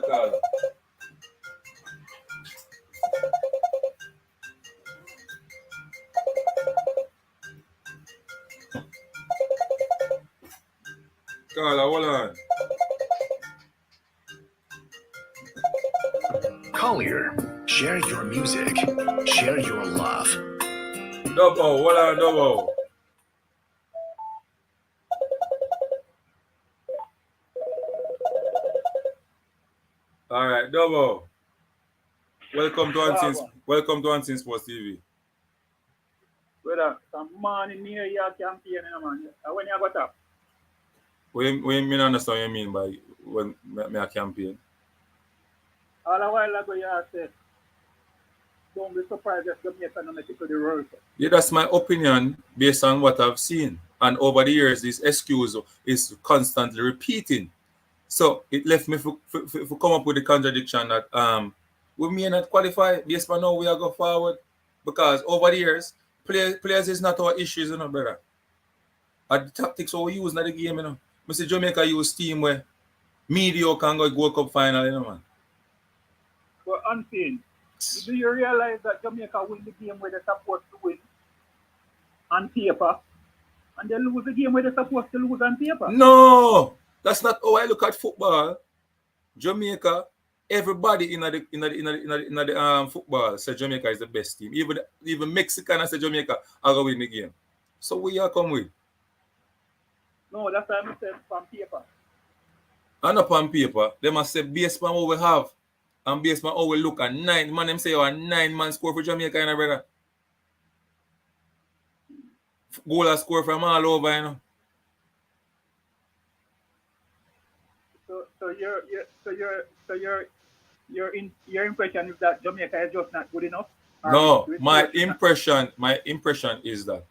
Collier, share your music, share your love. Double. All right, Double. Welcome to Unseen Sports TV. Brother, some morning near your campaign, man. When you got up? We don't understand what you mean by when me a campaign. All a while ago, you said, don't be surprised if Jamaica don't make it to the World Cup. Yeah, that's my opinion based on what I've seen. And over the years, this excuse is constantly repeating. So it left me for come up with the contradiction that we may not qualify. Yes, but now we are go forward because over the years, players is not our issues, brother. At the tactics we use in the game, Mr. Jamaica use team where mediocre can go World Cup final, man. But unseen, do you realize that Jamaica win the game where they're supposed to win on paper, and they lose the game where they're supposed to lose on paper? No, that's not how I look at football. Jamaica, everybody in the football said Jamaica is the best team. Even Mexican said Jamaica are going to win the game. So we are come with. No, that's what I said from paper. And up on paper, they must say based on what we have and based on how we look at 9 man. Them say you are 9-man score for Jamaica, brother. Goal score from all over, So your impression is that Jamaica is just not good enough? No, my impression is that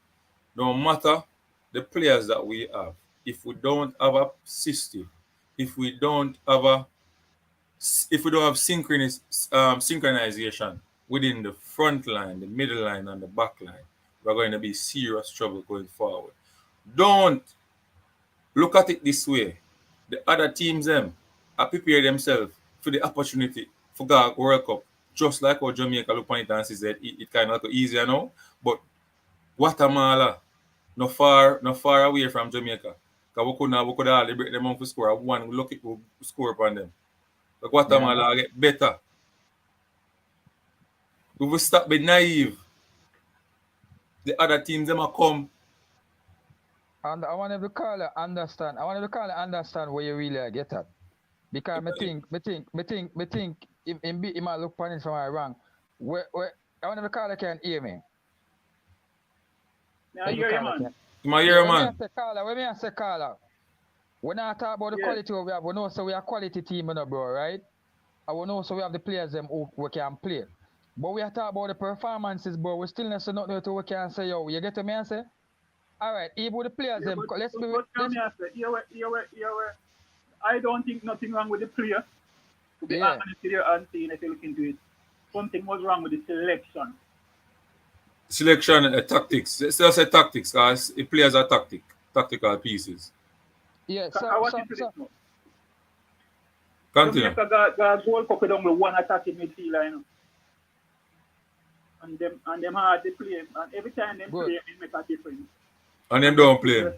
no matter the players that we have, if we don't have a system, if we don't have synchronization within the front line, the middle line, and the back line, we're going to be serious trouble going forward. Don't look at it this way. The other teams them are prepare themselves for the opportunity for the World Cup, just like how Jamaica look on it and says that it kind of easier now. But Guatemala, not far away from Jamaica. Because we could hardly break them up for score. One lucky to score upon them. But Guatemala get better. We will stop being naive. The other teams them are come. And I want to call it understand. I want to call it understand where you really get at. Because me think, it might look funny from my wrong. Where I want to call it can hear me. Now hear you, man. My hear man. When I say caller, when I talk about the quality we have, we know so we are quality team, bro, right? And we know so we have the players them who can play. But we are talking about the performances, bro. We still not say nothing to we can say, yo, you get to me and say? All right, even the players them, let's be. I don't think nothing wrong with the player. To be honest with you and seeing if you look into it, something was wrong with the selection. Tactics. Let's just say tactics, because the players are tactical pieces. Yeah, so continue. Jamaica got goal cocked down with one attacking midfielder, And them hard to play, and every time they play, it make a difference. And them don't play.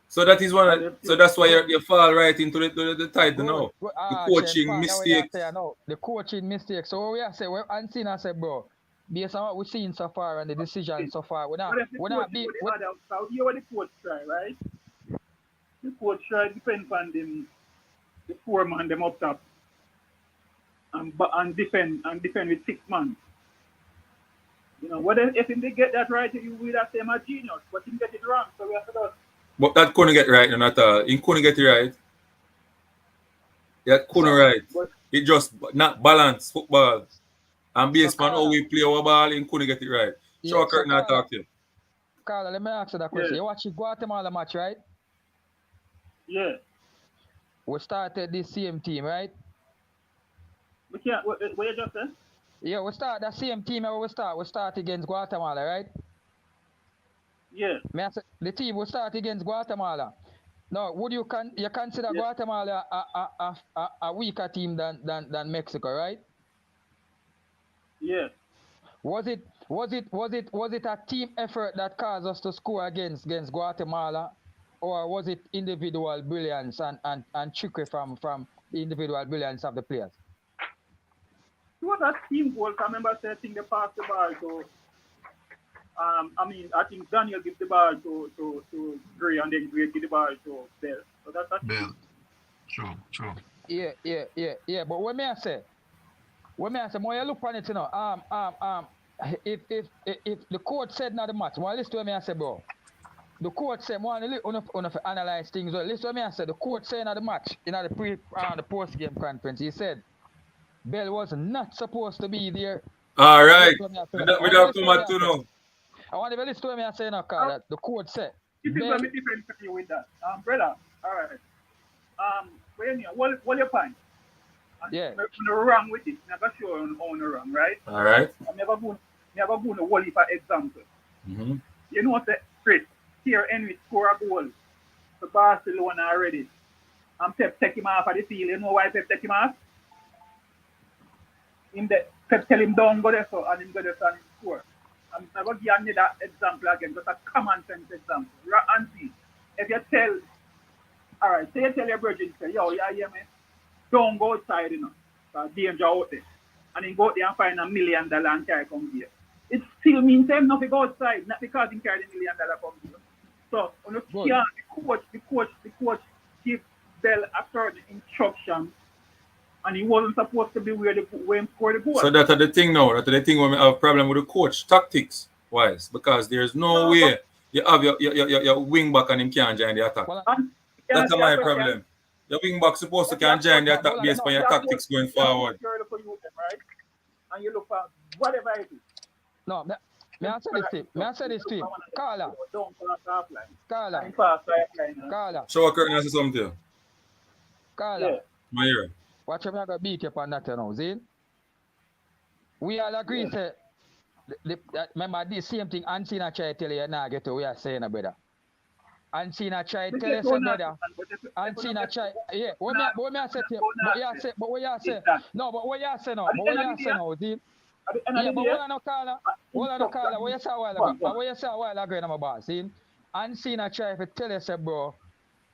So that is one. So that's why you fall right into the title now. The coaching mistakes. The coaching mistakes. So what we are saying, and seen I say, bro, based on what we've seen so far and the decision so far, we're not be. You know what the coach try, right? The coach try depend on them, the 4 man them up top, and defend with 6 man. What if they get that right, you will have them a genius, but he get it wrong, so we have to. But that couldn't get right, not at all. He couldn't get it right. That couldn't right. It just not balance football. And based on how we play our ball, he couldn't get it right. So Curtin, I talk to you. Carla, let me ask you that question. You watch the Guatemala match, right? Yeah. We started this same team, right? What you just said? Yeah, we start that same team. We start against Guatemala, right? Yeah. The team will start against Guatemala. Now, would you consider Guatemala a weaker team than Mexico, right? Yeah. Was it a team effort that caused us to score against Guatemala, or was it individual brilliance and trickery from the individual brilliance of the players? It was a team goal. I remember saying they passed the ball to. I think Daniel gives the ball to Gray, and then Gray gives the ball to Bell. So that's Bell. True. Yeah. But when I say, when you look on it, if the coach said not the match, well, listen to what I say, bro. The coach said, to analyze things. Listen to what I say. The coach said in the match, in the post-game conference, he said Bell was not supposed to be there. All right. We don't come at now. I want to listen to me and say now, that the coach said. This is going to be different for you with that. Brother, all right. what you mean? What your point? Yeah. I'm wrong with it. Never sure on wrong, right? All right. I'm never going to whole heap of example. Mm-hmm. You know what, Chris? Here, Henry score a goal for Barcelona already. And Pep take him off of the field. You know why Pep take him off? Pep tell him don't go there, so and him go there and him score. I'm never give you that example again, just a common sense example. And see, if you tell, all right, say you tell your brother, say, yo, yeah, me, don't go outside, you know, danger out there. And then go out there and find $1 million and carry come here. It still means him not to go outside, not because he carry $1 million come here. So, on the coach give Bell a certain instruction, and he wasn't supposed to be where he scored the goal. So that's the thing now. That's the thing when we have a problem with the coach, tactics wise, because there's no way you have your wing back and him can't join the attack. That's my problem. The wing back supposed to can join the attack based on your tactics going forward. And you look for whatever it is. No, may I say this to him? Carla. Don't pass offline. Carla. Show a curtain and say something to you. Carla. Yeah. My ear. Watch me, I'm going to beat you up on that, you know, see? We all agree, say, remember this same thing, Ancina try to tell you, now get to what we are saying, brother. Ancina try to tell you, say, brother. Ancina try, yeah, what me I say to you, but what you say, no, but what you say now, see? Yeah, but what I know, Carla, what you say a while ago, what you say a while ago, my boss, see? Ancina try to tell you, say, bro,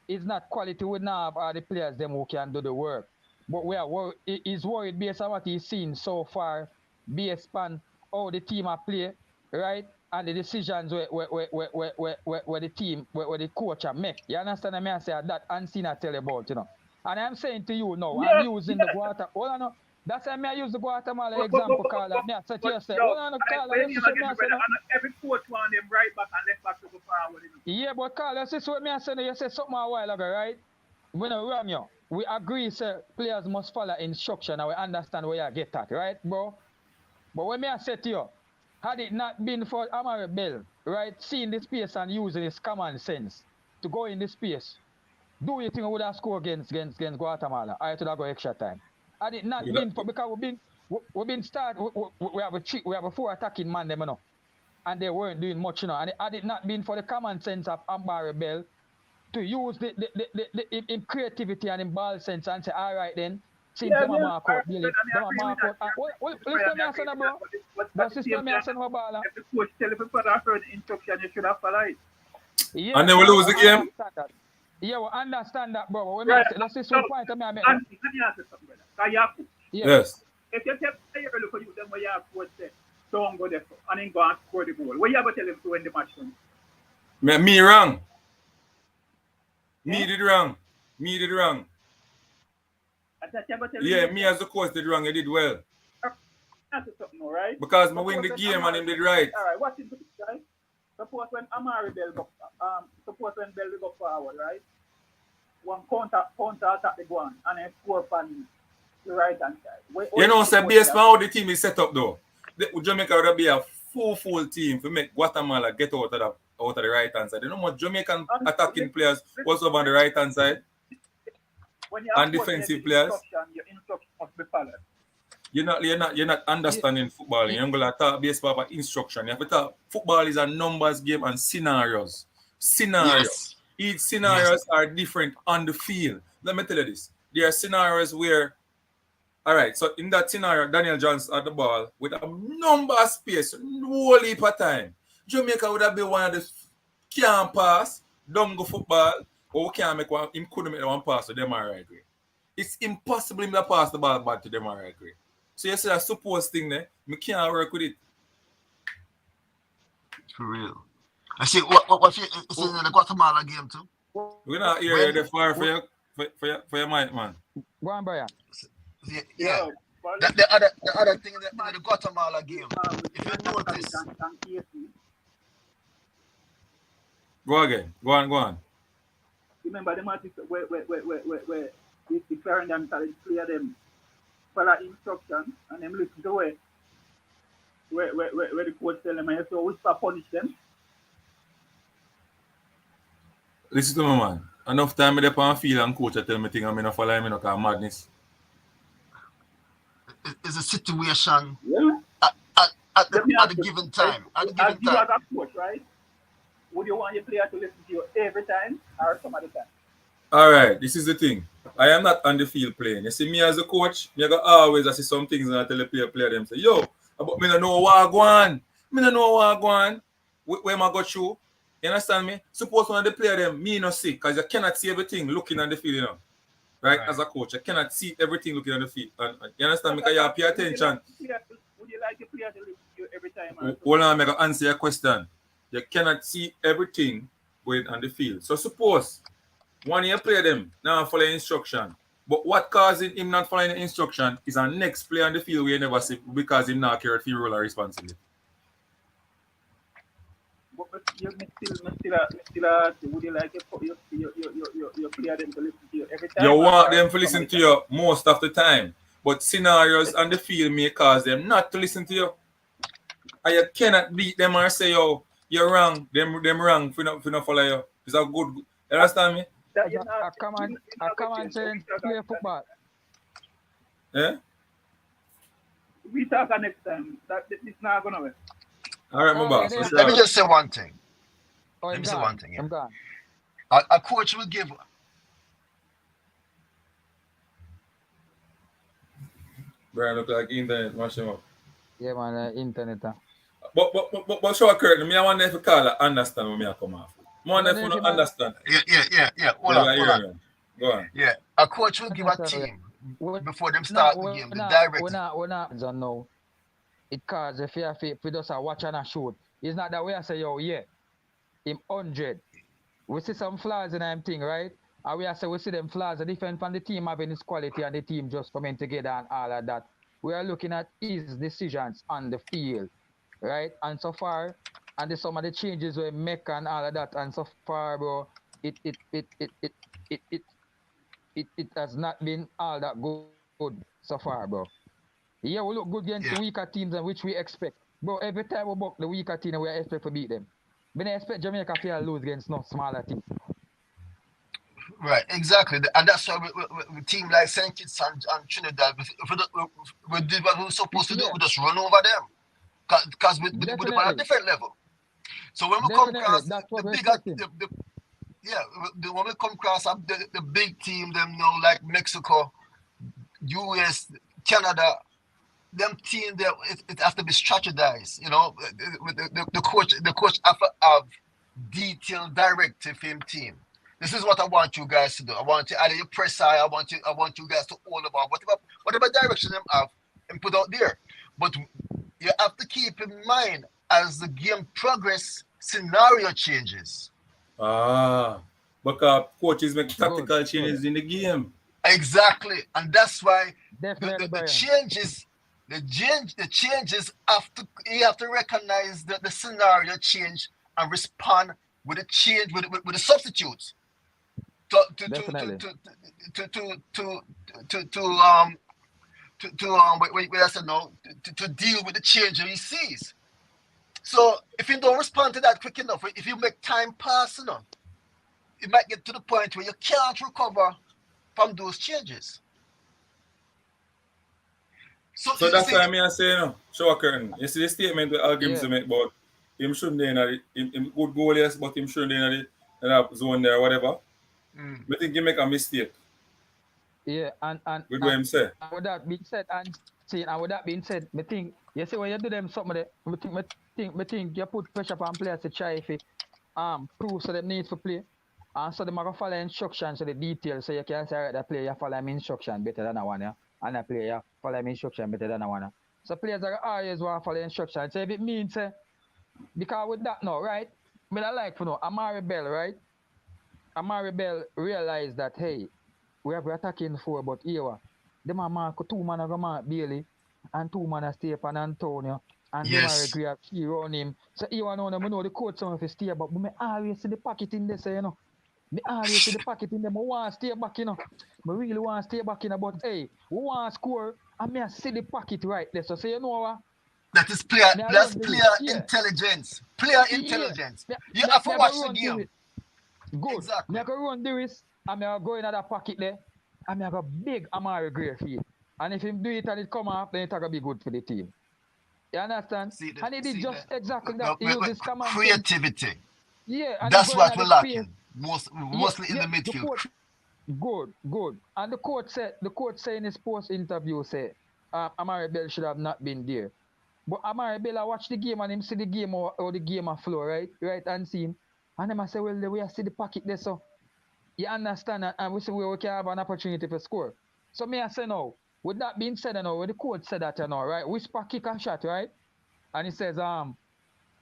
it's not quality, we now have all the players, them who can do the work. But we are worried, he's worried based on what he's seen so far, based on how the team are play, right? And the decisions where the team, where the coach are make. You understand what I say? That Ancina tell you about, you know. And I'm saying to you now, I'm using the Guatemala. Hold on, that's why I use the Guatemala example, Carla. I said to yourself, hold on, Carla, every coach want them right back and left back to go forward. Yeah, but Carla, this is what I said. You said something a while ago, right? When I ram you. We agree, sir, players must follow instruction and we understand where you get at, right, bro? But when I say to you, had it not been for Amari Bell, right, seeing the space and using his common sense to go in the space, do you think we would have scored against Guatemala? I had to go extra time. Had it not been for, because we've been starting, we have a 4 attacking man, them, you know, and they weren't doing much, you know, and had it not been for the common sense of Amari Bell, to use the in creativity and in ball sense and say, all right then, since them a mark out, really, them a mark out. Listen me, I say, bro. But sister me, I say, no ball. If the coach tell you to follow a certain instruction, you should have followed it. Yeah, And they will lose the game. Yeah, we understand that, bro. When right. That's this one point I make. Let me ask you something, brother. Yes. If you tell you for you, then where you have coach say, don't go there and then go and score the goal. What you ever tell him to win the match? Me wrong. Me did wrong. Yeah, me as the coach did wrong. I did well. That's something, right? Because I win the game and him did right. All right, what's it, guys? Suppose when Amari Bell go forward, right? One counter attack the one and then score from the right hand side. You know, say based on how the team is set up though, Jamaica would be a full team to make Guatemala get out of the right hand side. You know what Jamaican attacking players was over on the right hand side? And defensive players. Your instruction must be followed. You're not understanding football. You're going to talk based on instruction. You have to talk. Football is a numbers game and scenarios. Yes. Each scenarios are different on the field. Let me tell you this. There are scenarios where, all right, so in that scenario, Daniel Jones at the ball with a number of space, whole heap of time. Jamaica would have been one of the can't pass, don't go football, or we can't make one, him couldn't make one pass to them all right way. It's impossible him to pass the ball back to them all right way. So you see that supposed thing there, we can't work with it. For real. I see what you it's in the Guatemala game too. We're not here the fire for your mic, man. Go on, Brian. Yeah. The other thing in the Guatemala game, if you notice. Go again. Go on. Remember the match where he's declaring them to clear them follow instruction and them listen to where the coach tell them and so whisper punish them. Listen to me, man. Enough time I dey on field and coach I tell me thing I'm not follow me no cause madness. It's a situation Yeah. at Let me the ask you, given time. At the as given you time. as a coach, right? Would you want your player to listen to you every time or some other time? Alright, this is the thing. I am not on the field playing. You see me as a coach, me go always I see some things and I tell the player them say, yo, but me no know what I go on. Me no know what I go on. Where am I go through? You understand me? Suppose one of the player them, me no see, because you cannot see everything looking on the field, you know. Right? As a coach, I cannot see everything looking on the field. And you understand me? Because you have to pay attention. Would you like your player to listen to you every time? Or Hold on, I'm going to answer your question. You cannot see everything going on the field. So suppose one year play them, now follow instruction. But what causing him not following the instruction is our next player on the field we never see because him not carry field role or responsibility. But you still would you like your player them to listen to you every time? You want them to listen to you most of the time. But scenarios on the field may cause them not to listen to you. And you cannot beat them or say, yo, you're wrong. Them wrong for not follow you. It's a good. You understand me? I come and say play football. Yeah? We talk next time. That it's not gonna work. All right, my boss. Let me just say one thing. Oh, Let me say one thing. Yeah. I'm gone. A coach will give. Brian look like internet, mash him up. Yeah, man, internet. But show curtain, me I want them to call understand when me I come off. I want them to understand. Yeah. Hold on. Go on. Yeah, a coach will give a team before them start the game. The director. We're not don't know. It cause if you just watch and a shoot. It's not that way I say, yo, yeah, him 100. We see some flaws in him thing, right? And we see them flaws, the different from the team having his quality and the team just coming together and all of that. We are looking at his decisions on the field, right? And so far, and some of the changes we make and all of that, and so far, bro, it has not been all that good so far, bro. Yeah, we look good against the weaker teams and which we expect. Bro, every time we buck the weaker team, we expect to beat them. We don't expect Jamaica to lose against no smaller teams. Right, exactly. And that's why we team like St. Kitts and Trinidad, we did what we were supposed to do. We just run over them. Because we on a different level. So when we come across the bigger, when we come across the big team, them know like Mexico, US, Canada, them team there, it has to be strategized. You know, the coach have to have detailed directive for him team. This is what I want you guys to do. I want you either you press high. I want you guys to all about whatever direction them have and put out there. But you have to keep in mind as the game progress, scenario changes. Because coaches make tactical changes in the game. Exactly, and that's why the changes. The changes you have to recognize the scenario change and respond with a change with the substitutes to deal with the change he sees. So if you don't respond to that quick enough, if you make time pass enough, it might get to the point where you can't recover from those changes. So that's why I say, show a curtain. You see the statement that Al-Gims make about him shouldn't be in him good goal, yes, but him shouldn't be in that zone there or whatever. I think he make a mistake. Yeah, and with what him say. And with that being said, I think you see when you do them something I think you put pressure on players to try if it prove so them need to play. And so they might follow instructions, so the details, so you can say right, the player follow him instruction better than a one, yeah. And a player follow him instruction better than a one. So players are always want to follow instruction. So if it means because with that now, right? Me I like Amari Bell, right? Amari Bell realized that hey, we have attacking 4, but here them are mark 2 man are mark Bailey and 2 man are stay upon Antonio and them are grab key on him. So here know the coach some of his stay, but me always see the pocket in there, you know. Me always see the pocket in them. I want to stay back, you know. I really want to stay back, you know. But hey, we want to score, and me see the pocket right there. So you know what? That is player intelligence. Player intelligence. You have to watch the game. Good. Exactly. Me I go run the risk, and me I go in that pocket there, and me I go big Amari Gray field. And if him do it and it come off, then it gonna be good for the team. You understand? And he did just exactly that. He used his command sense. Creativity. Yeah, and he That's go in what at we're the space. lacking. Yeah, Mostly in yeah. the The midfield. coach, good. And the coach said in his post interview, say, Amari Bell should have not been there. But Amari Bell, I watch the game and him see the game or the game a flow, right? Right and see him. And them I say, well, we see the pocket there, so you understand that, and we see where we can have an opportunity to score. So me I say now, with that being said, when the coach said that, right? Whisper kick a shot, right? And he says,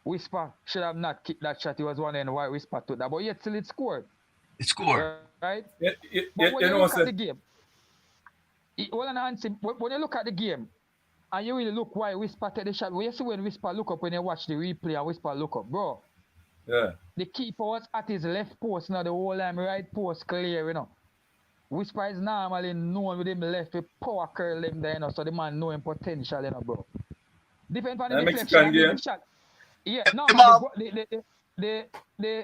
Whisper should have not kicked that shot. He was wondering why Whisper took that, but yet still it scored. It scored. Right? You But when you know look what at the game, when you look at the game, and you really look why Whisper take the shot, when you see when Whisper look up when you watch the replay and Whisper look up, bro. Yeah. The keeper was at his left post, now the whole time right post clear, Whisper is normally known with him left with power curl him there, so the man know him potential, bro. Depend on the deflection and the shot. Yeah, no, the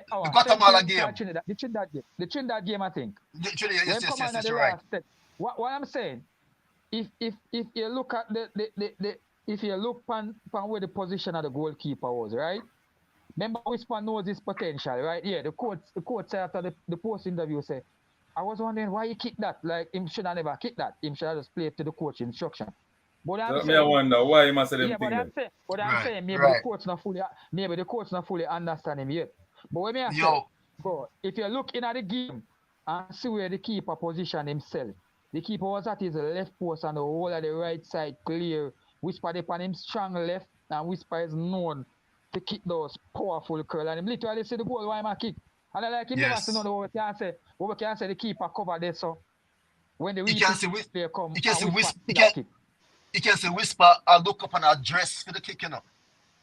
Guatemala game. The Trinidad game, I think. Yes, you're right. What I'm saying, if you look at if you look on where the position of the goalkeeper was, right? Remember, Whisper knows his potential, right? Yeah, the coach said after the post interview say, I was wondering why he kicked that. Like him should have never kicked that. Him should have just played to the coach instruction. But I'm saying, I wonder why he must have them I'm saying maybe the coach not fully understand him yet. But when I say, bro, if you look in at the game and see where the keeper positioned himself, the keeper was at his left post and the whole of the right side clear. Whisper upon him strong left, and Whisper is known to kick those powerful curl. And him literally see the goal why him kick. And I like him never see what we can say the keeper cover there, so when the replay come, you can say Whisper, I'll look up and address for the kick,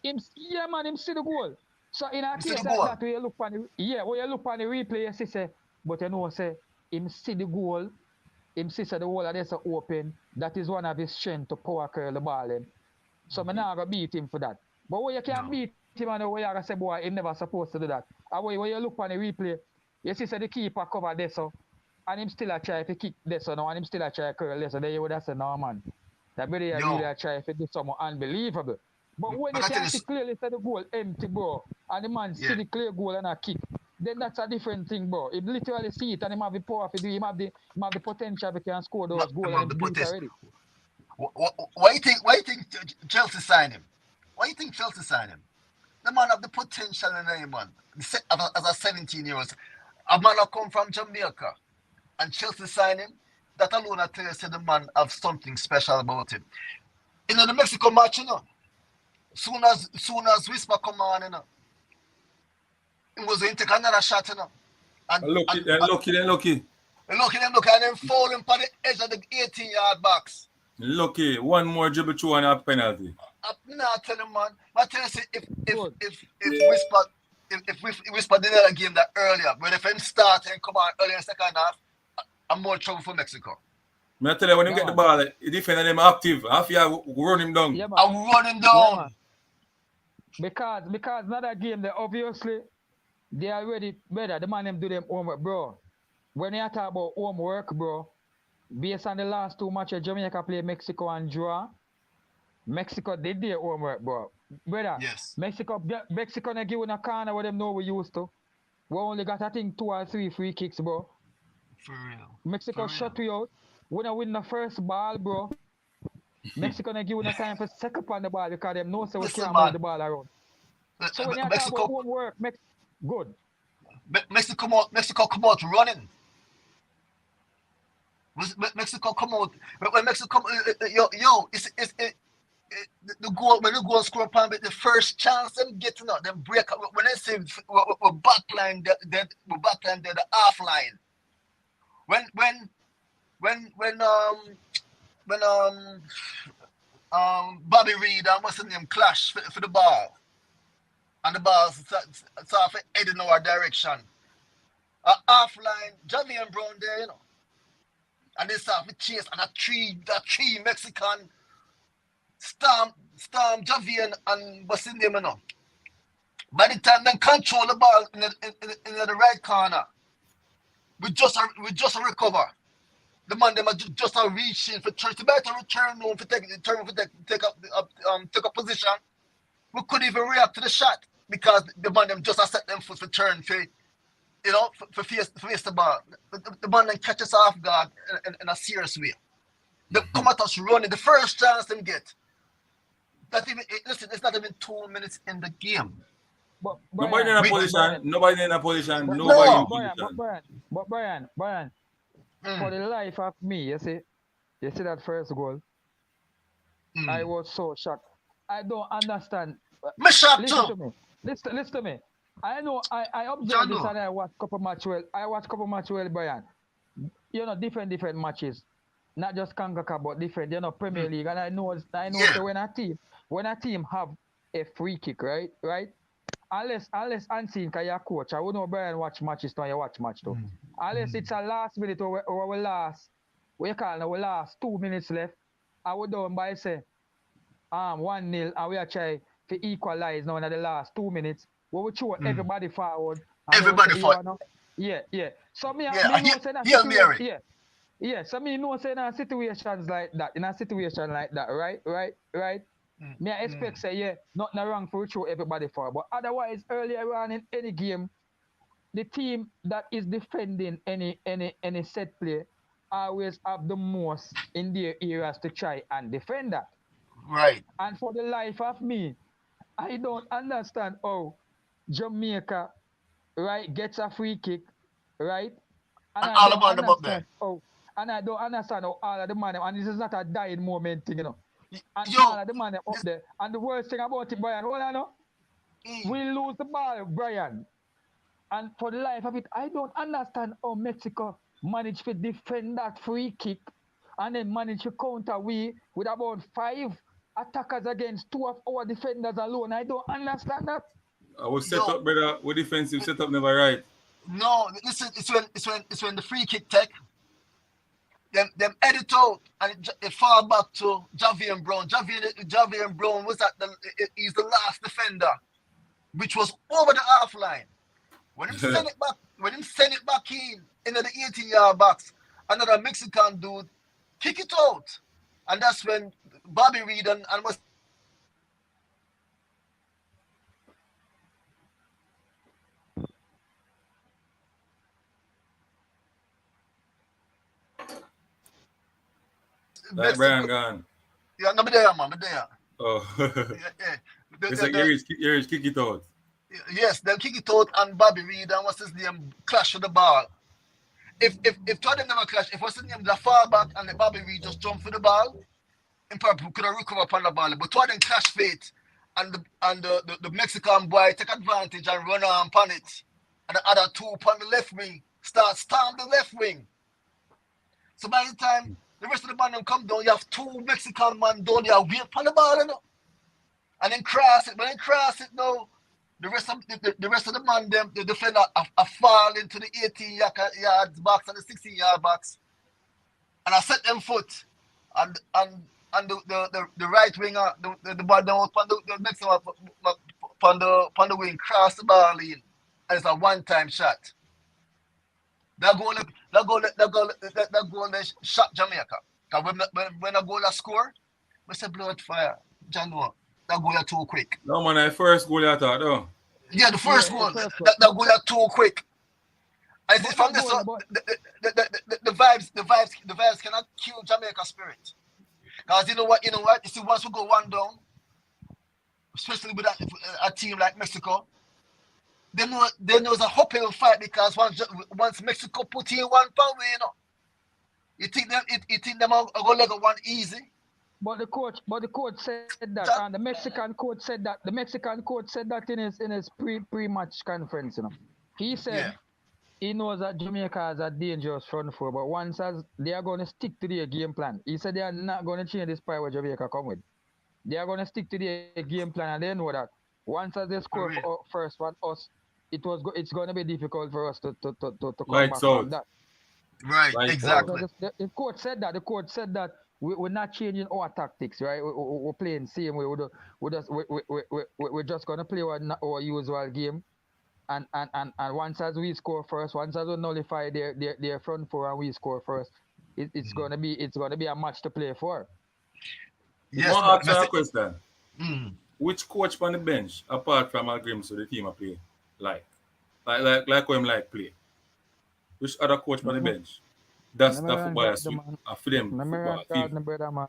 Him see the goal. So in a case that way you look on when you look on the replay, you see say, but say him see the goal, him see the wall of this open. That is one of his strength to power curl the ball in. So I'm not gonna beat him for that. But when you can't beat him and where you gonna say, boy, him never supposed to do that. And when you look on the replay, you see the keeper cover this, and him still a try to kick this, and him still a try to curl this, then you would have said, no man. That brother really a try to do something unbelievable. But when you can see clearly the goal empty, bro, and the man see the clear goal and a kick, then that's a different thing, bro. He literally see it and he have the power to do it. He have the potential to can score those goals and he do it already. Why you think Chelsea signed him? Why you think Chelsea signed him? The man have the potential in him, man. As a 17-year-old, a man that come from Jamaica, and Chelsea signed him. That alone, I tell you, the man have something special about him. In the Mexico match, soon as Whisper come on, he was going to take another shot, And lucky. And then fall him on the edge of the 18-yard box. Lucky, one more dribble through and a penalty. I'm not telling him, man. But tell you, if Whisper did that game that earlier, but if him start and come on earlier in the second half, I'm more trouble for Mexico. I tell you, when you get the ball, the defender them active. Half you run him down. Yeah, I'm running down. Because another game, they obviously they are ready. Better the man them do them homework, bro. When you talk about homework, bro, based on the last two matches, Jamaica play Mexico and draw. Mexico did their homework, bro. Brother, yes. Mexico they give in a corner where them know we used to. We only got, I think, 2 or 3 free kicks, bro. For real. Mexico shut you out. When I win the first ball, bro, Mexico they give you time for second on the ball because them know so we can't move the ball around. So when you talk about homework, good. Mexico come out running. Mexico come out. When Mexico the goal when the goal score upon the first chance them getting out, them break up. When they say we're backline the half line. When Bobby Reed and what's his name clash for the ball, and the ball start heading in our direction. Half line, Javier and Brown there, and they start to chase, and that three Mexican storm Javier and what's his name, By the time they control the ball in the right corner, we just recover. The man them are just a reaching for trying to better return home for take a position. We couldn't even react to the shot because the man them just set them foot for turn for for face the ball. The man then catches off guard in a serious way. They come at us running. The first chance them get. Listen, it's not even 2 minutes in the game. But Nobody in a position. Nobody in a position. But Nobody in Brian, for the life of me, you see that first goal. I was so shocked. I don't understand. Me shocked Listen too. to me. Listen to me. I know. I observed this and I watched couple match well. Brian. Different matches, not just CONCACAF but different. Premier League, and I know. So when a team have a free kick, right? Unless unseen, cause you're coach. I would know Brian watch matches now. You watch match too. Unless it's a last minute or we last. We last 2 minutes left. I would down by say 1-0 and we are trying to equalize now in the last 2 minutes. We will throw everybody forward. Everybody forward. Yeah. So me know say that situation. Yeah. So me know say in situations like that, right? Me I expect say nothing wrong for throw everybody forward. But otherwise, earlier on in any game, the team that is defending any set play always have the most in their areas to try and defend that. Right. And for the life of me, I don't understand how Jamaica, right, gets a free kick, right? And I don't understand how, and I don't understand how all of the man, and this is not a dying moment thing, And all of the man up there. And the worst thing about it, Brian, what I know? We lose the ball, Brian. And for the life of it, I don't understand how Mexico managed to defend that free kick and then managed to counter we with about 5 attackers against 2 of our defenders alone. I don't understand that. Our setup, brother, our defensive setup never right. No, listen, it's when the free kick take them edit out and it fall back to Javier Brown. Javier Brown was he's the last defender, which was over the half line. When him send it back in the 18-yard box, another Mexican dude kick it out. And that's when Bobby Reed and was Like Brian gone. Yeah, no, me there, man, me there. Oh. Yeah. It's like Erich kick it out. Yes, they'll kick it out and Bobby Reed and what's his name clash with the ball. If two of them never clash, if what's his name the far back and the Bobby Reed just jump for the ball, and probably could have recovered upon the ball. But two of them clash fate and the Mexican boy take advantage and run on upon it. And the other two upon the left wing storm the left wing. So by the time the rest of the man come down, you have 2 Mexican men down there wait upon the ball, and then cross it. When they cross it now, the rest of the man, them the defender fall into the 18-yard box and the 16-yard box, and I set them foot, and the right winger, the ball down upon the next one upon the wing, cross the ball in, and it's a one-time shot. That goal shot Jamaica. Because when a goal score, we say blood fire. John Noah, that goal too quick. No man, the first goal you thought, though. Yeah, the first goal. That goal too quick. I think from this the vibes cannot kill Jamaica spirit. Because you know what? You see, once we go one down, especially with a team like Mexico, they know it's a uphill fight because once Mexico put in one power, you think them are going to let one easy. But the coach said that, and the Mexican coach said that. The Mexican coach said that in his pre-match conference. He said he knows that Jamaica has a dangerous front four, but once as they are going to stick to their game plan. He said they are not going to change this part where Jamaica come with. They are going to stick to their game plan, and they know that once as they score first one us, it's going to be difficult for us to come back from that. Right, exactly. The coach said that. The coach said that we're not changing our tactics, right? We're playing same way. We're just gonna play our usual game. And once as we score first, once as we nullify their front four and we score first, it's gonna be a match to play for. I Yes, want but to ask you a question. mm, Which coach on the bench, apart from Agrim, so the team I play, like him like play? Which other coach on the bench? That's the Remember football God, that's the man. a film Remember football God, team. the brother man.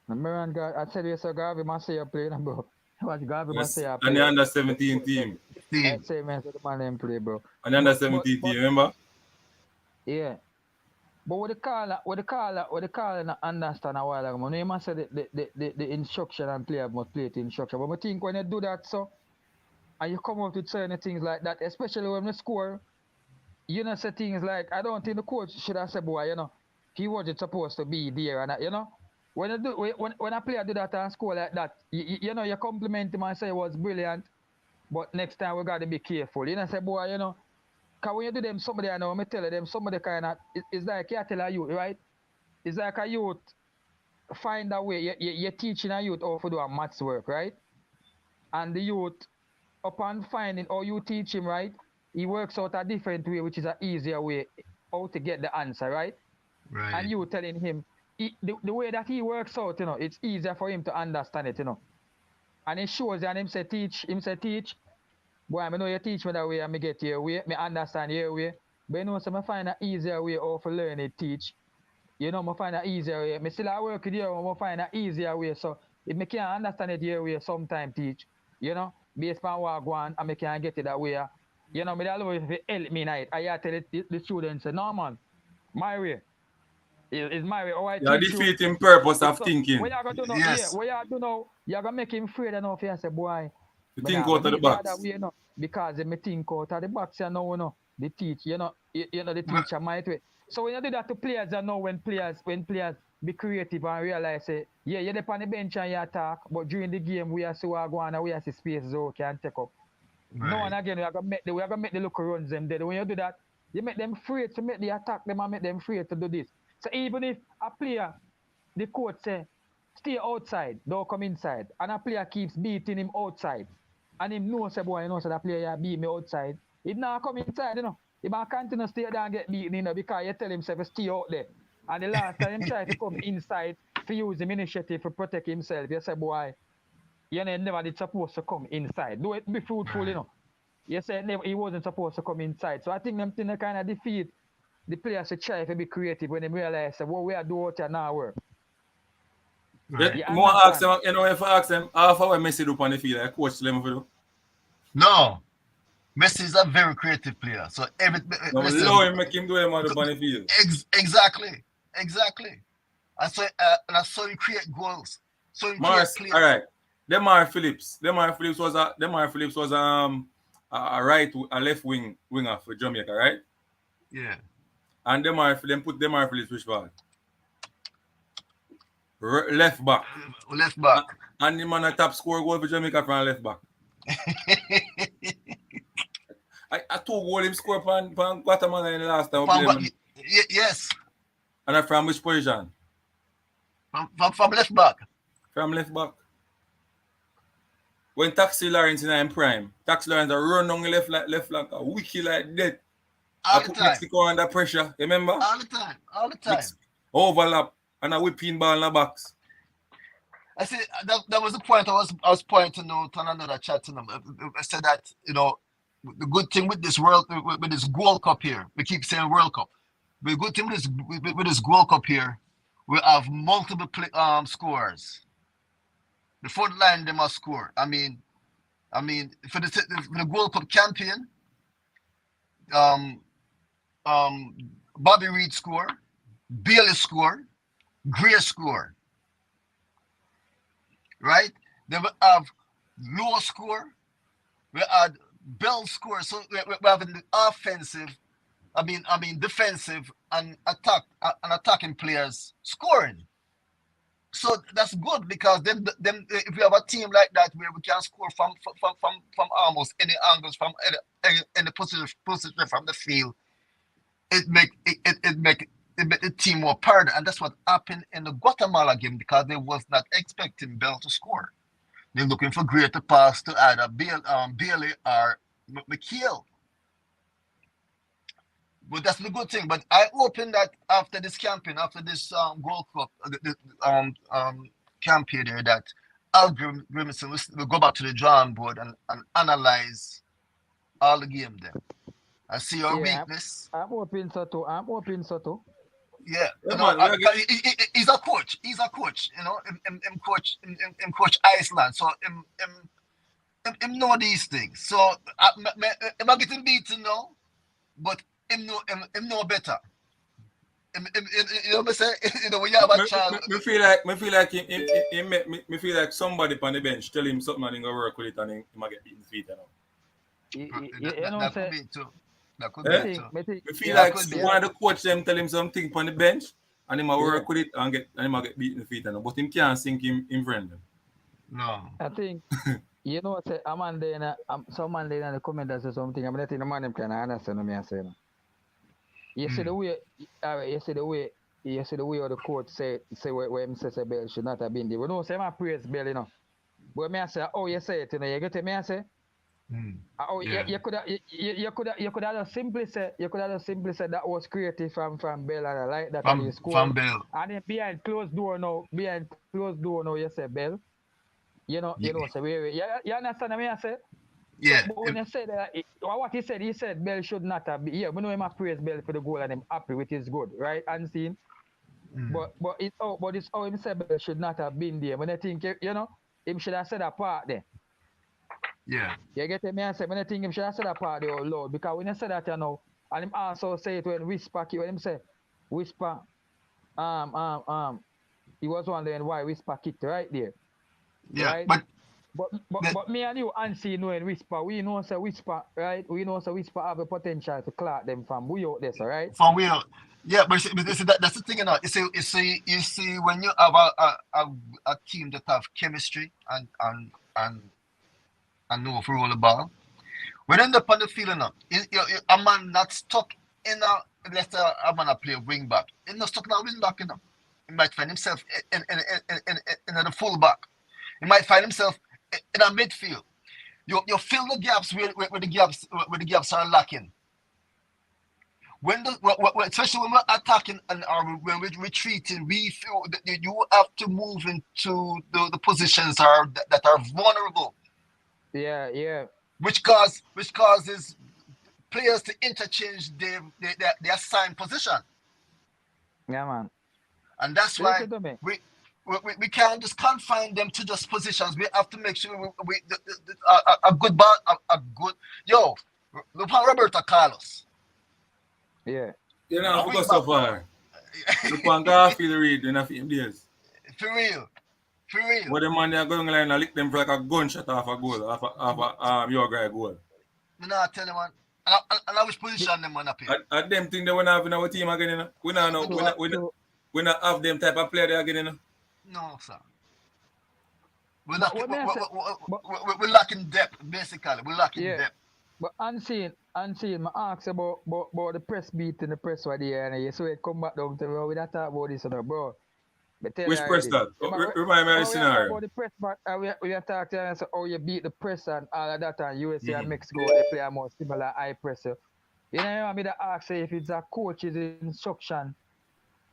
Remember God. I said yes, so Garvey must say you play, bro. What Garvey must Yes, say you and play. the under 17 team. I team. say man, so the man them play, bro. And the under But 17 team, remember? yeah. But what the call not understand a while ago, man. You must say the instruction and player must play the instruction. But I think when you do that, so and you come up with certain things like that, especially when you score, you know, say things like I don't think the coach should have said, boy, you know, he wasn't supposed to be there, and you know, when you do when a player do that and score like that, you know, you compliment him and say it was brilliant, but next time we got to be careful. You know, say, boy, you know. Because when you do them, somebody I know, I tell them, somebody kind of, it's like you tell a youth, right? It's like a youth find a way, you're teaching a youth how to do a maths work, right? And the youth, upon finding how you teach him, right? He works out a different way, which is an easier way how to get the answer, right? Right. And you telling him, the way that he works out, you know, it's easier for him to understand it, you know. And it shows, and him say teach. Boy, I know you teach me that way and me get your way, me understand your way. But you know, so I find an easier way how to learn it, teach. You know, I find an easier way. I still work with you, I find an easier way. So if I can't understand it your way, sometime teach. You know, based on what I go on, and I can't get it that way. You know, me that always help me night. I tell the students, no man, my way. It's my way. How I You're teach you. defeating purpose of So, thinking. what you gonna do now? Yes. Yeah, what you do now? You're gonna make him afraid enough. You say, boy. You But think now, out of the do it the other box. way, you know, because they may think out of the box, you know, the teach, you know, the teacher might way. So when you do that to players, you know, when players be creative and realize, say, yeah, you're on the bench and you attack, but during the game, we are so go on and we are see spaces so can take up. Right. No, and again, we are gonna make the local runs them dead. When you do that, you make them afraid to make the attack them and make them afraid to do this. So even if a player, the coach say, stay outside, don't come inside, and a player keeps beating him outside, and him know say, boy, you know, so that player beat me outside, he now come inside, you know. He might continue to stay there and get beaten, you know, because you tell himself to stay out there. And the last time him try to come inside to use him initiative to protect himself, you say, boy, you know, never did supposed to come inside. Do it be fruitful, you know. You say never, he wasn't supposed to come inside. So I think them thing kind of defeat the players to try to be creative when they realize that what we are doing out here now work. Yeah, Right. more ask them, you know, if I ask them, half hour Messi do on the field, like coach them for do. No. Messi is a very creative player. So No, allow him make him do him on the field. Exactly. And so you create goals. So you Mars, create all players. right. Demar Phillips was a left winger for Jamaica, right? Yeah. And them put Demar Phillips which part? Left back. Left back. And the man a top score goal for Jamaica from left back. I 2 goal him score from Guatemala in the last time. Yes. And from which position? From left back. From left back. When Taxi Lawrence in prime, Taxi Lawrence run down the left flank, a wiki like that. All I the put time. Mexico under pressure, remember? All the time. Overlap and a whipping ball in the box. I see that was the point I was pointing out on another chat to them. I said that, you know, the good thing with this with this Gold Cup here, we keep saying World Cup. The good thing with this Gold Cup here, we have multiple scorers. The front line they must score. I mean, for the Gold Cup champion, Bobby Reed score, Bailey score, Gray score. Right? Then we have Low score, we had Bell score. So we're having the offensive, defensive and attacking players scoring. So that's good because then if we have a team like that where we can score from almost any angles, from any position from the field, it make make the team more paranoid, and that's what happened in the Guatemala game because they was not expecting Bell to score. They're looking for greater pass to either Bailey or McKeel. But that's the good thing. But I open that after this campaign, after this World Cup, campaign there, that Al Grimson will go back to the drawing board and analyze all the game there. I see your weakness. I'm hoping so too. Yeah, Yeah, you know, man, he's a coach. He's a coach. You know, him coach Iceland. So him know these things. So am I getting beaten now? But him know better. You know what I'm saying? You know when you have a child. Me feel like somebody on the bench tell him something and he go work with it and he might get beaten feet. That could be too. That could Eh? be too. Me feel like one of the coach them tell him something on the bench and he might work with it and he might get beaten feet. But him can't sink him in friend. No. I think you know say a man there some man there in the comment that say something. I'm letting the man them can understand me I say no. You see the way how the court say where him say Bell should not have been there. We know say my praise Bell, you know. But me I say, oh you say it, you know, you get it, me I say. Oh yeah. you could have just simply said that was creative from Bell and I like that and you scored. From Bell. And then behind closed door now you say Bell. You know, say you understand what I say? Yeah. But when you say that, what he said Bell should not have been. Yeah, we know him a praise Bell for the goal and him happy with his good, right? Unseen. But it's how him said Bell should not have been there. When I think, you know, him should have said a part there. Yeah. You get me? I say, when I think him should have said a part there, oh Lord, because when you say that, you know, and him also say it when Whisper, when him say, Whisper, he was wondering why Whisper kicked right there. Yeah, right? But me and you, Ansi, knowing Whisper, we know say Whisper, right? We know say Whisper have a potential to clock them from we out there, right? From we out. Yeah, but that's the thing, you know. You see, when you have a team that have chemistry and know if roll the ball, when end up on the field, you know, a man not stuck in let's say a man play wing back. He's not stuck in a wing back, you know. He might find himself in the full back. He might find himself in a midfield. You fill the gaps where the gaps are lacking. Especially when we're attacking or when we're retreating, we feel that you have to move into the positions that are vulnerable. Yeah. Which causes players to interchange their assigned position. Yeah, man. And that's why we can't just confine them to just positions. We have to make sure a good ball, a good look at Roberto Carlos. Yeah. You know, I forgot so far. Look on Garfield Reed in a few days. For real. What the man they are going line and lick them for like a gunshot off a goal, off a your guy goal. Me not tell you, man. And I which position them man up here. At them thing they wanna have in our team again, you know. We not have them type of player there again, you know. No, sir. We're lacking depth, basically. We're lacking depth. But unseen, I ask about the press beat in the press right there, and you saw it come back down to me. We don't talk about this, bro. Which press that? Remind me of the scenario. About the press, we are talking about how you beat the press and all of that, and USA and Mexico, they play a more similar high press. You know, I mean, to ask if it's a coach's instruction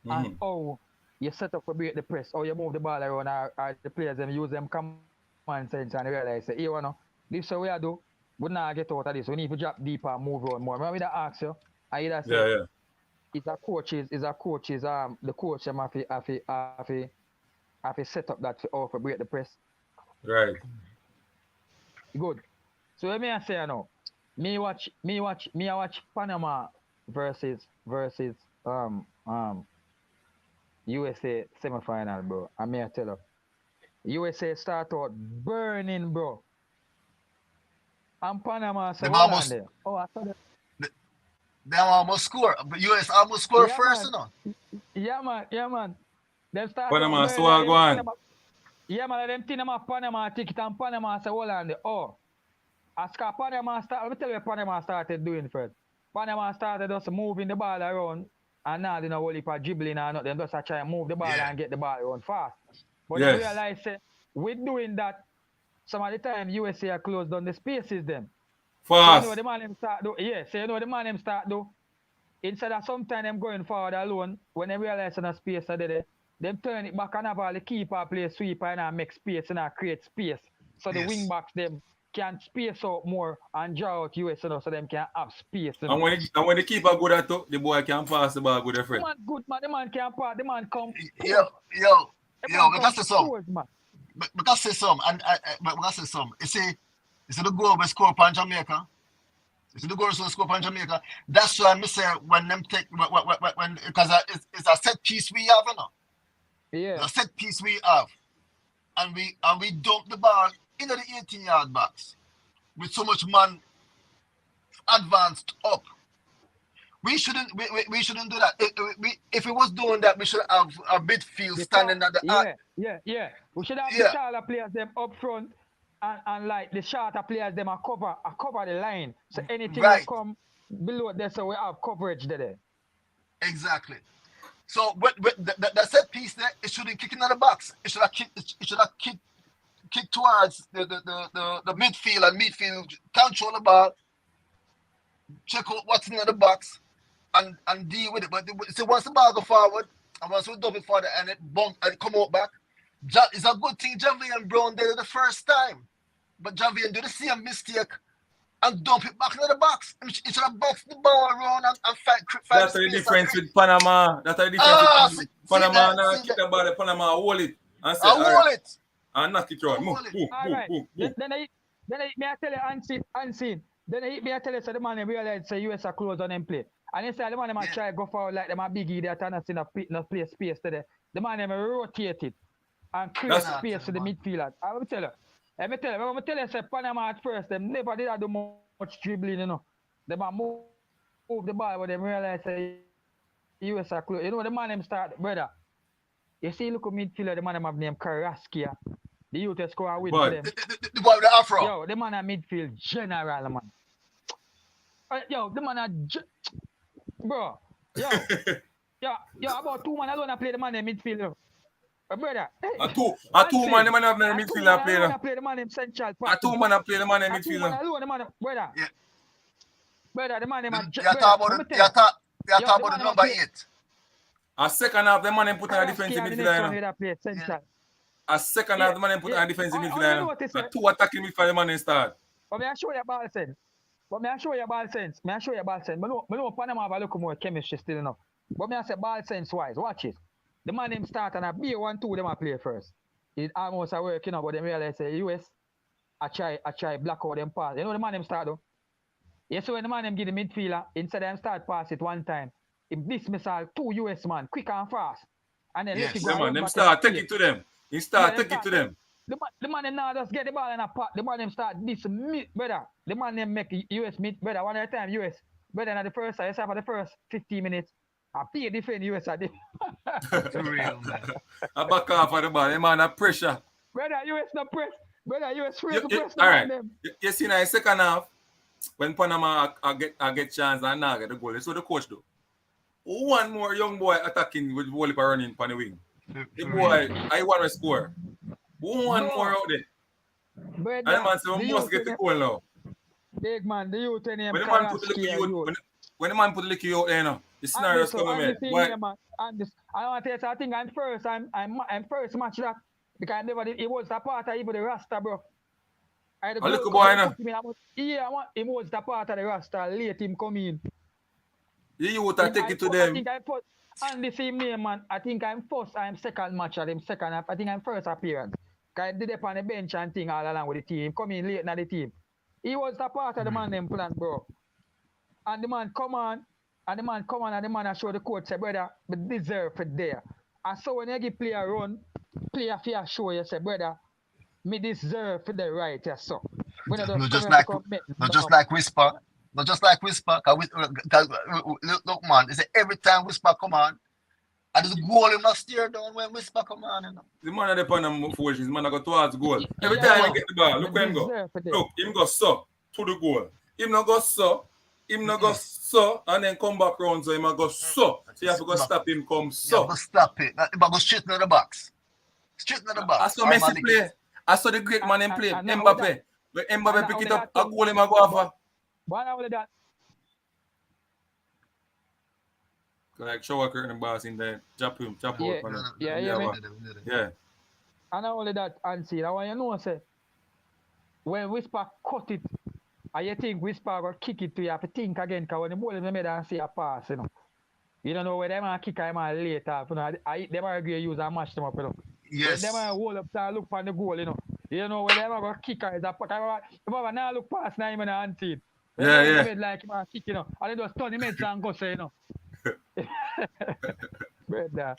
and how you set up to beat the press, how you move the ball around, or the players them use them common sense and realize, say, hey, this is what we do. We not get out of this. We need to drop deeper and move on more. Remember that ask you? I either say it's a coach's the coach them have to set up that for break the press. Right. Good. So let me say now. Me watch Panama versus USA semi-final, bro. I may tell you. USA start out burning, bro. And Panama said, I saw that. They almost score. But US almost score first, man. Yeah, man. Them start Panama still go on. Yeah, man. Them team of Panama ticket and Panama say, hold on there. As Panama start, let me tell you what Panama started doing first. Panama started just moving the ball around and now they don't hold it for dribbling or nothing. Just try and move the ball and get the ball run fast. But Yes. they realize with doing that, some of the time USA are closed down the spaces them. Fast. So you know the man them start do. Yeah, so you know the man them start do. Instead of sometimes them going forward alone, when they realize in a space are there, them turn it back and have all the keeper play sweeper and make space and create space. So the wing backs them can space out more and draw out US, so them can have space. And when the keeper good at it, the boy can pass the ball good, friend. The man good, man. The man can pass. The man come. Yo, because say some. Because say some, and because say some. You see the goal we score upon Jamaica. You see the goal we score upon Jamaica. That's why I say when them take when because it's a set piece we have, you know. Yeah. A set piece we have, and we dump the ball into the 18-yard box with so much man advanced up. We shouldn't do that. If we was doing that, we should have a midfield standing at the Yeah. We should have the taller players them up front and like the shorter players them are cover the line. So anything will come below there, so we have coverage there. Exactly. So with the set piece there, it shouldn't kick into the box. It should have kicked towards the midfield, and midfield control the ball, check out what's in the box, and deal with it. But so once the ball go forward, and once we dump it forward and it bump and come out back, it's a good thing Javian Brown did it the first time. But Javian do the same mistake and dump it back into the box. It should have boxed the ball around and fight. That's the difference with Panama. That's the difference with Panama. Now kick the ball, Panama hold it and say, hold it. And knock it around. Move. Then I tell you unseen. Then I tell you so the man realize say US are close on them play. And they say the man might try go forward like them a biggie that and not play space today. The man them rotate it and create space to the midfielder. I will tell you. I'm tell you, say Panama at first, them never did do much dribbling, you know. They might move the ball, but they realize say US are close. You know the man them start, brother. You see, look at midfielder, the man them have named Carrasquilla. The youth score with them. The boy with the afro. Yo, the man a midfield general, man. Yo, the man a bro. Yo, about 2 man alone play the man in midfield. Brother. A two man have the midfield play. Play the man in central. A 2 man play the man in midfield. 2 man alone, the man, brother. Yeah. Brother, the man in you talk about the number 8. A second half, the man put on a defensive midfielder. A second half, the man put on a defensive midfielder. 2 attacking midfielder, the man start. But may I show you ball sense? But no Panama have a look more chemistry still enough. But may I say ball sense wise, watch it. The man them start and a B1-2 them a play first. It almost a work, you know, but them realize say US I try block out them pass. You know the man them start though? Yes, so when the man them give the midfielder, instead of them start pass it one time, he dismissal 2 US man, quick and fast. And then let it go. Them start take it to them. He start take it to them. The man them now just get the ball in a pot. The man them start brother. The man them make US mid, brother, one at a time, US. Brother, now the first side, for the first 15 minutes, I pay defend US at the real, man. I back off of the ball, the man have pressure. Brother, US no press. Brother, US free to press. All right. You see now, second half, when Panama I get chance and now get the goal, that's what the coach do. One more young boy attacking with volley running on the wing. The boy, I want to score. One more out there. Brother, and the man say, we must get the goal now. Big man, the youth in him. When the man put the licky out there now, the scenario's coming, man. I want to tell you, I think I'm first. I'm first match that because it was the part of even the Rasta, bro. A little boy now. Yeah, him was the part of the Rasta. Late him come in. The youth take it to them. I think I'm first. And the same name, man. I think I'm first. I'm second match at him. Second half. I think I'm first appearance. Because I did it on the bench and thing all along with the team. Come in late in the team. He was the part of the man them plan, bro. And the man come on. And the man show the coach, say, brother, but deserve it there. And so when you give player run, player fear show you, say, brother, me deserve for the right, yes, so. Not just like Whisper. Look, man, it's every time Whisper come on, and there's a goal him not steer down when Whisper come on. You know? The man at the pan of forces, the man go towards goal. Every time he get the ball, look where him go. Look, him go so to the goal. Him not go so him not go so and then come back round, so him a go so. So you have to go stop him come You so. have to stop it. But go straight in the box. Straight in the box. I saw Messi play. I saw the great man him play. Mbappe. When Mbappe pick it up, I call him a go offer. But only that. Like shower curtain boss in there, chop him, chop out. Yeah. And not only that, Ansi, I want you to know, say, when Whisper cut it, and you think Whisper will kick it to you, have to think again, because when the ball is made and see a pass, you don't know where they might kick him later. They might agree use and match them up, Yes. When they might hold up and look for the goal, You don't know where they might go kick her. Remember, now look past now, even Ansi. Yeah. Made like him and kick, And they just turn him head and go say, Brother.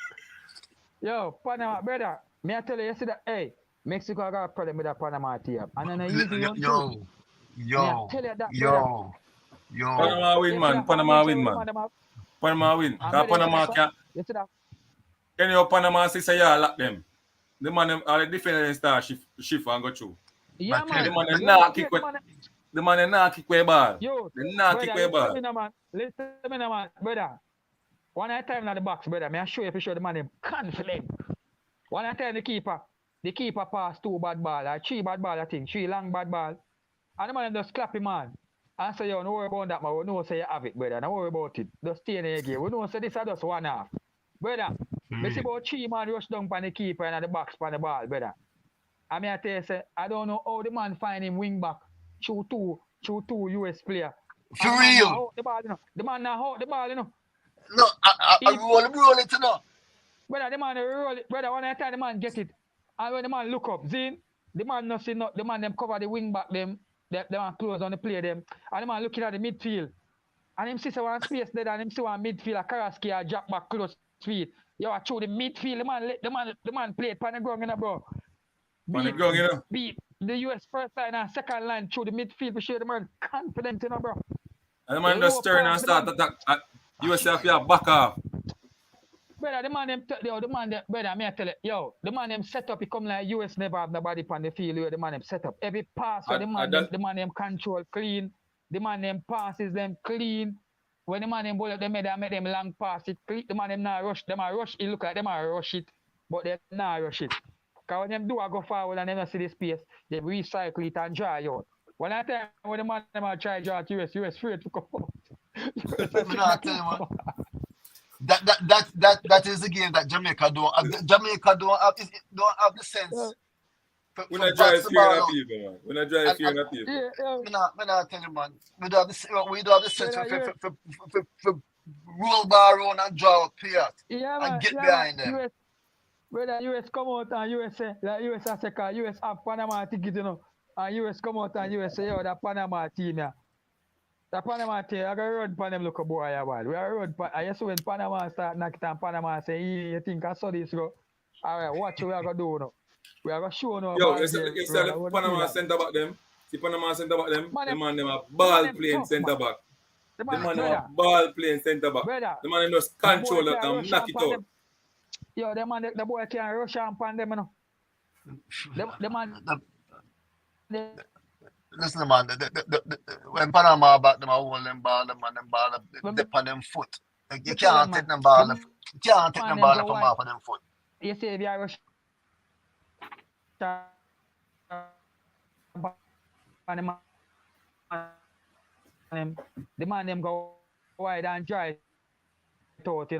Yo, Panama, brother. Me I tell you, see that, hey, Mexico got a problem with that Panama team. And then I easy one too. Yo. Panama win, man. Panama win. Panama can't. You see that? Can you Panama say yeah, lock them? The man are the defender start shift and go through. Yeah, man. The man not kick with the man not kick with ball. Yo, they not kick with ball. Listen to me, man, brother. One time in the box, brother, I show you if you show the man him confident. One time the keeper passed 2 bad ball, or 3 bad ball, I think, 3 long bad ball. And the man just clap him, man. And say, yo, no worry about that, man. We know say you have it, brother. Don't worry about it. Just stay in the game. We know say this is just 1 half. Brother, we see about 3 man rush down on the keeper and the box on the ball, brother. I mean, I tell you, say, I don't know how the man find him wing back through two US player. For real? The man now hold the ball, No, I roll it, Brother, the man roll it. Brother, one time the man get it. And when the man look up, Zin, the man not see no, the man them cover the wing back them man close on the play them. And the man looking at the midfield. And him see one space there and him see one midfield, a Karaski, a drop back close feet. Yo, I throw the midfield, the man play it on the ground, bro. Beat the US first line and second line through the midfield to show the man confident, bro. And the man just turn and start attack. USF, yeah, back off. Brother, the man brother, me I tell you, the man them set up, he come like US never have nobody on the field where the man them set up. Every pass where the man them control clean, the man them passes them clean. When the man them ball up, they make them long pass it clean. The man them not rush, them a rush, it look like them a rush it, but they not rush it. Because when them do I go forward and them not see the space, they recycle it and dry out. When I tell you, when the man them a try draw at US afraid to come out. That is the game that Jamaica don't have. Jamaica don't have the sense. When I drive fear in people, man. When I drive fear in people. I tell you, man. We don't have the sense for roll bar around and draw up here and get behind them. Whether US come out and US say, like US say, US have Panama ticket, and US come out and US say, yo, that Panama team, The Panama team, I got to run for them look a boy a while. We are run I just when Panama start knocking down Panama say, you think I saw this go? All right, watch what we are going to do now. We are going to show now. Yo, you see the Panama centre back them? See Panama centre back them? The man them a ball playing centre back. The man them a ball playing centre back. The man them just control it and knock it out. Yo, the boy can't rush on them, The man... Listen, man, when Panama back them, I hold them ball, they on them foot. You can't take them ball, from off of them foot. You see, if you rush the man them go wide and dry it out,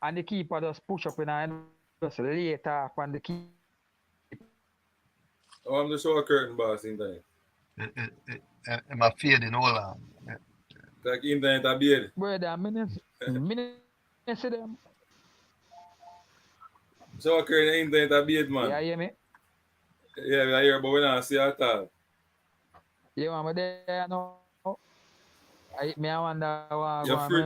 and the keeper just push up and just later off on the keeper. Oh, I'm the show curtain boss in there. I'm afraid in all of them. Like internet a beard. Brother, minutes see them. So curtain internet a beard, man. Yeah, you hear me? Yeah, we hear, but we don't see at all. Yeah, man, but there no. I wonder what you're free.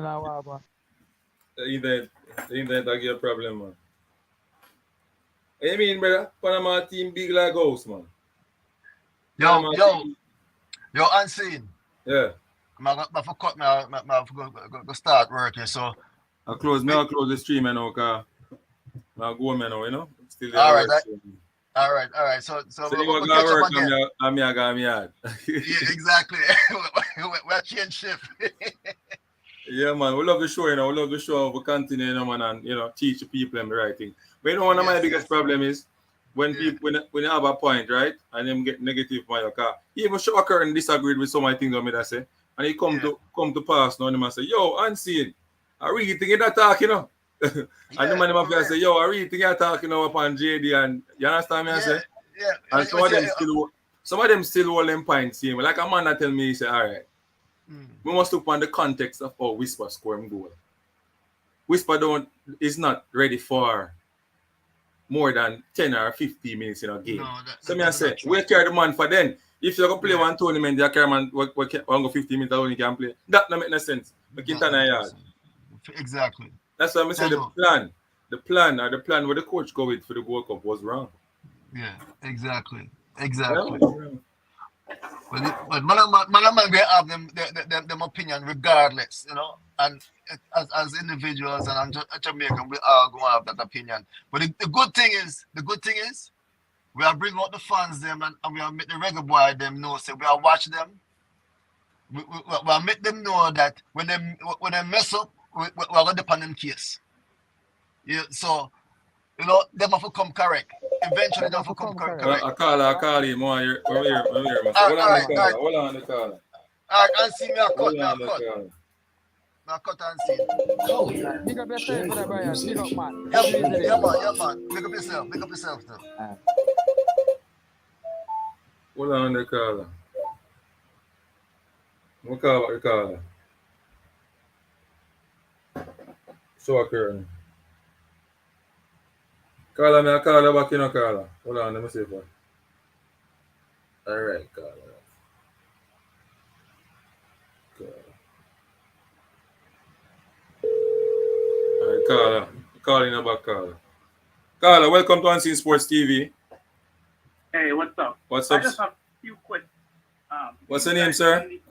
The internet a give a problem, man. I mean, brother, Panama team big like house, man. Yo, Unseen. Yeah. I forgot to start working, so. I'll close the stream now, because I'll go now, Still there. All right. So you want to work on me, yeah, exactly. We're change shift. Yeah, man. We love the show, you know. We love the show. We continue, you know, man, and teach the people the right thing. But you know, one of my biggest problem is when Yeah. people when you have a point, right, and them get negative by your car. Even Shocker and disagreed with some of the things that say, and he come to pass now, and him say, "Yo, unseen, I really think you're talking, you know." And the man him For say, "Yo, I really think you're talking now upon JD," and you understand me? I say, yeah. and some of them still hold them points, see me. Like a man that tell me, he say, "All right, we must look on the context of how Whisper score him goal. Whisper don't is not ready for more than 10 or 15 minutes in a game. No, So me I that's say, not true. we carry the man for then. If you're going to play Yeah. one tournament, you carry man what go 15 minutes alone you can play. That don't make no sense. But Quintana yard. Exactly. That's why I say I the know. plan where the coach go with for the World Cup was wrong. Yeah, exactly. Yeah. But man they have them opinion regardless, you know. And as individuals and I'm just Jamaican, we are going to have that opinion. But the good thing is, we are bring out the fans them and we are make the reggae boy them know. So we are watch them. We are make them know that when they mess up, we are going to depend on them case. Yeah, so you know them have to come correct. Eventually, Them they have have to to come come correct. I call him. We're here. All Hold on the right, all right, caller. Hold on the caller. all right. And see me a cut, Hold on the caller. me a cut and see. Collier, Big up share yourself for that, your Brian. Big music, up, man. Yeah, Take it easy there. yeah, man. Make up yourself now. Hold on the caller. What call the caller? So occurring. Caller me a caller back in a caller. Hold on, let me see for. Alright, caller. Alright, caller. Calling a back caller. Caller, welcome to Unseen Sports TV. Hey, what's up? What's I up? just have a few questions. What's Do your you name, guys sir? really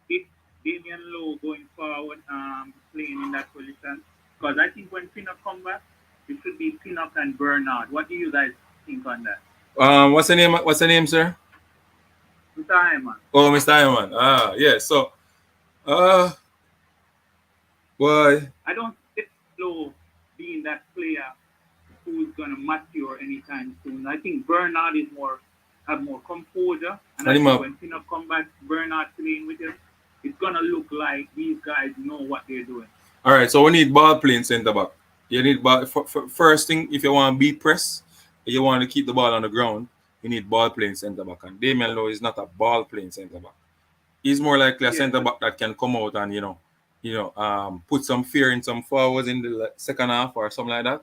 see Damian Lowe going forward, playing in that position? Because I think when Pinnock come back, it should be Pinnock and Bernard. What do you guys think on that? What's the name? What's the name, sir? Mr. Hyman. Oh, Mr. Iman. Yeah. So, boy. I don't see Lowe being that player who's gonna mature anytime soon. I think Bernard is have more composure, and I think when Pinnock come back, Bernard playing with him, it's gonna look like these guys know what they're doing. All right. So we need ball playing centre back. You need ball. First thing, if you want to beat press, you want to keep the ball on the ground. You need ball playing centre back, and Damian Lowe is not a ball playing centre back. He's more likely a centre back that can come out and put some fear in some forwards in the second half or something like that.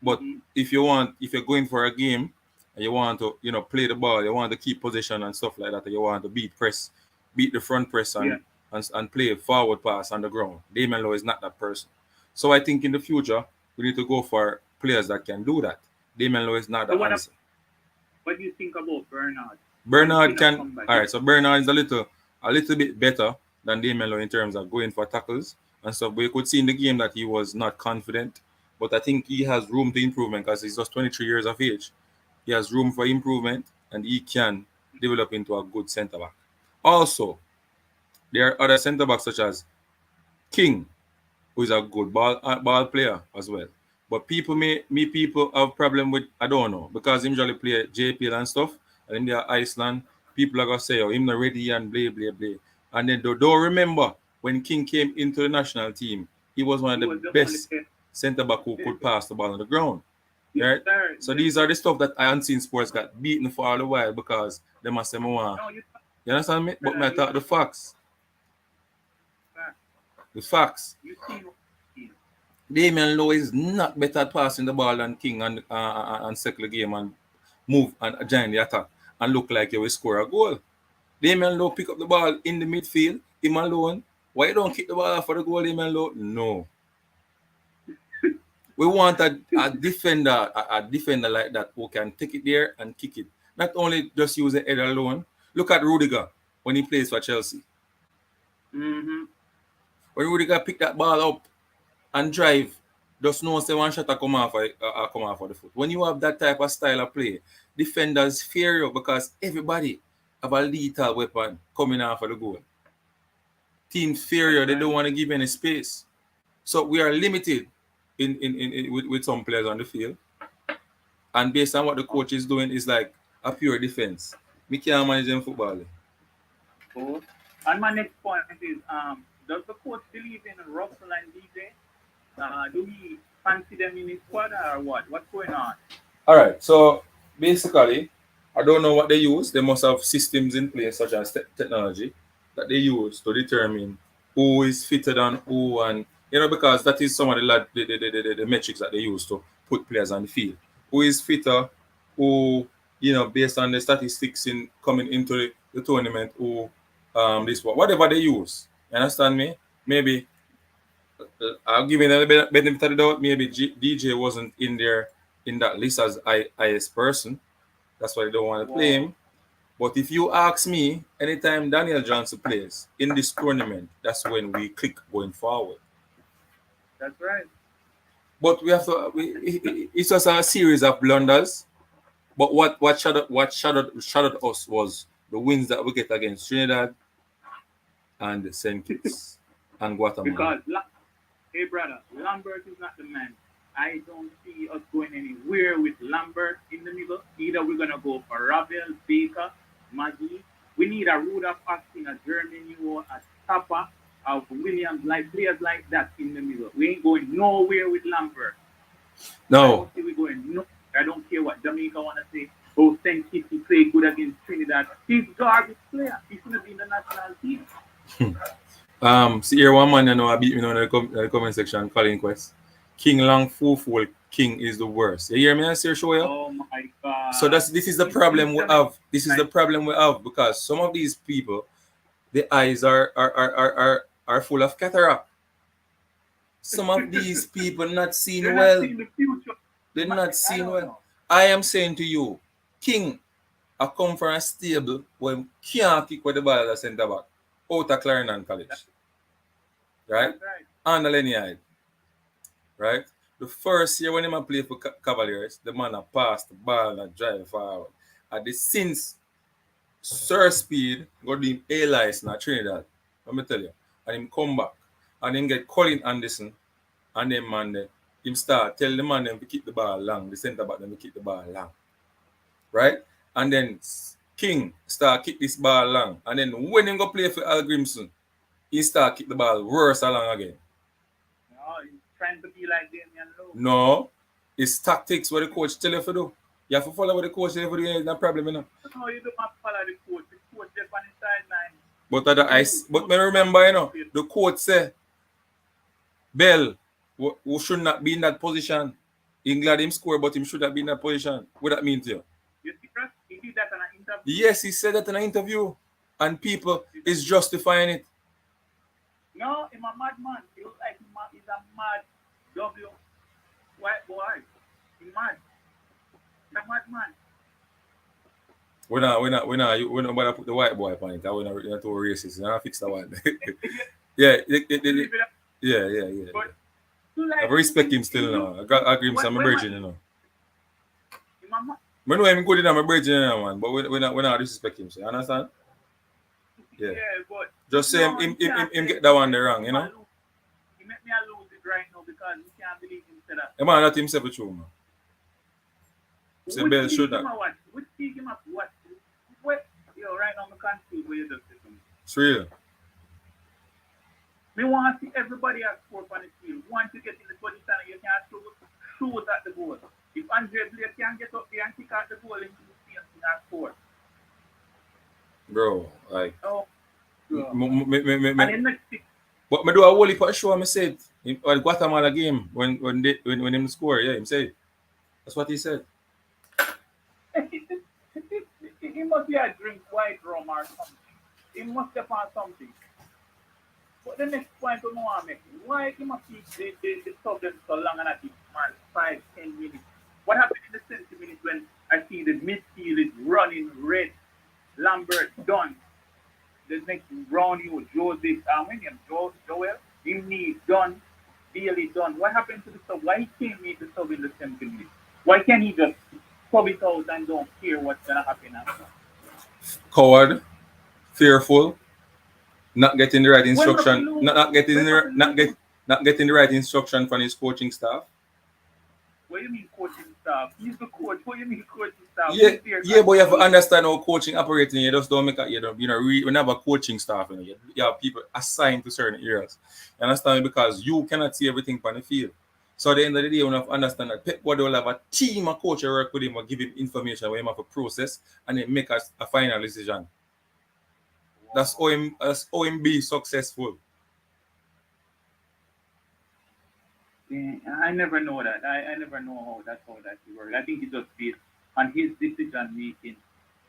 But if you're going for a game and you want to play the ball, you want to keep position and stuff like that, and you want to beat the front press and play a forward pass on the ground. Damian Lowe is not that person. So I think in the future we need to go for players that can do that. Damian Lowe is not the answer. What do you think about Bernard? Bernard can. All right, so Bernard is a little bit better than Damian Lowe in terms of going for tackles and stuff. But you could see in the game that he was not confident. But I think he has room to improvement because he's just 23 years of age. He has room for improvement and he can develop into a good centre back. Also, there are other centre backs such as King, who is a good ball player as well. But people have problem with, I don't know, because him usually play JPL and stuff, and in their Iceland, people are gonna say, oh, him not ready and blah blah blah. And then don't remember when King came into the national team, he was one of the best centre back who could pass the ball on the ground. Right? So these are the stuff that I Unseen Sports got beaten for all the while because they must say more. You understand me? But I thought the facts. The facts. Damian Lowe is not better at passing the ball than King and settle the game and move and join the attack and look like he will score a goal. Damian Lowe pick up the ball in the midfield, him alone. Why you don't kick the ball for the goal, Damian Lowe? No. We want a defender like that who can take it there and kick it. Not only just use the head alone. Look at Rudiger when he plays for Chelsea. Mm-hmm. When Rudiger pick that ball up and drive, just know say one shot come off of the foot. When you have that type of style of play, defenders fear you because everybody have a lethal weapon coming off of the goal. team inferior, they don't want to give any space. So we are limited with some players on the field. And based on what the coach is doing, is like a pure defense. We can't manage them football. Cool. And my next point is, does the coach believe in Russell and DJ? Do we fancy them in his squad or what? What's going on? All right. So basically, I don't know what they use. They must have systems in place, such as technology, that they use to determine who is fitter than who, and because that is some of the metrics that they use to put players on the field. Who is fitter? Who, based on the statistics in coming into the tournament, who this whatever they use. You understand me? Maybe I'll give you a benefit of the doubt. Maybe DJ wasn't in there in that list as highest person. That's why they don't want to play him. But if you ask me, anytime Daniel Johnson plays in this tournament, that's when we click going forward. That's right. But we have to. It's just a series of blunders. But what shadowed us was the wins that we get against Trinidad and St. Kitts and Guatemala. Because, hey brother, Lambert is not the man. I don't see us going anywhere with Lambert in the middle. Either we're gonna go for Ravel, Baker, Maggie. We need a Rudolph Austin, a German, a Tapper, of Williams, like players like that in the middle. We ain't going nowhere with Lambert. No. I don't see we going no. I don't care what Jamaica wanna say. Oh, St. Kitts, he played good against Trinidad. He's garbage player. He shouldn't be in the national team. See here one man I beat me in the comment section, Colin Quest. King Long Fooful King is the worst. You hear me? I say show you. Oh my God. So this is the problem we have. This is the problem we have because some of these people, the eyes are full of cataract. Some of these people not seeing well. They're not seeing well. I am saying to you, King, I come from a stable where can't kick with the ball at centre back out of Clarendon College. Right? On the Lenny. Right? The first year when he play for Cavaliers, the man passed the ball and drive forward. And the since Sir Speed got him A license at Trinidad. Let me tell you. And him come back. And him get Colin Anderson. And then man him start tell the man them to keep the ball long. The centre back them to keep the ball long. Right? And then King start kick this ball long. And then when him go play for Al Grimson, he start kick the ball worse along again. Trying to be like Damian Lowe. No, it's tactics what the coach tell you to do. You have to follow what the coach tell you to do. There's no problem, No, you don't have to follow the coach. The coach is on the sideline. But me remember, the coach said, Bell, who should not be in that position. He glad him score, but him should have been in that position. What that mean to you? You see, he did that in an interview. Yes, he said that in an interview. And people is justifying it. No, he's a madman. He looks like he's a mad white boy. He's mad. He's a madman. We're not bother put the white boy on it. We're not too racist. We're not fix that one. Yeah. But, I respect him still now. I agree with some virgin, I know him good enough, my virgin, man. But we're not disrespect him. So you understand? Yeah. But just say him get that one there wrong, He make me lose it right now because he can't believe him that. The man not himself true, man. Say Bell should that. Which speak him up what? Right now I'm confused where you just say something. It's real. Me want to see everybody at sport on the field. Once you get in the position you can't shoot at the goal. If Andre Blake can get up there and kick out the goal into the same thing at sport. Bro, like and next thing, but me do a whole heap of show. I said in Guatemala game when him score, yeah, him said. That's what he said. He must be a drink white rum or something. He must have found something. But the next point I want to make, why he must keep the subject so long and I think 5-10 minutes? What happened in the 70 minutes when I see the midfield is running red, Lambert done. The next round you Joseph, Joel, Imni done, Bailey done. What happened to the sub? Why he can't make the sub in the 70 minutes? Why can't he just pub it out and don't care what's gonna happen after? Coward, fearful, not getting the right When we instruction, lose, not getting when the, we not lose, get not getting the right instruction from his coaching staff. what do you mean coaching staff? He's the coach. What do you mean coaching staff? Yeah, Who's there yeah, but you have to controlling? understand how coaching operating. You just don't make a, we never have a coaching staff. You have people assigned to certain areas. You understand? Because you cannot see everything on the field. So at the end of the day, you have to understand that Pep Guardiola have a team of coach who work with him or give him information where he have to process and then make a final decision. That's how him be successful. Yeah, I never know that. I never know how that works. I think it's just based on his decision making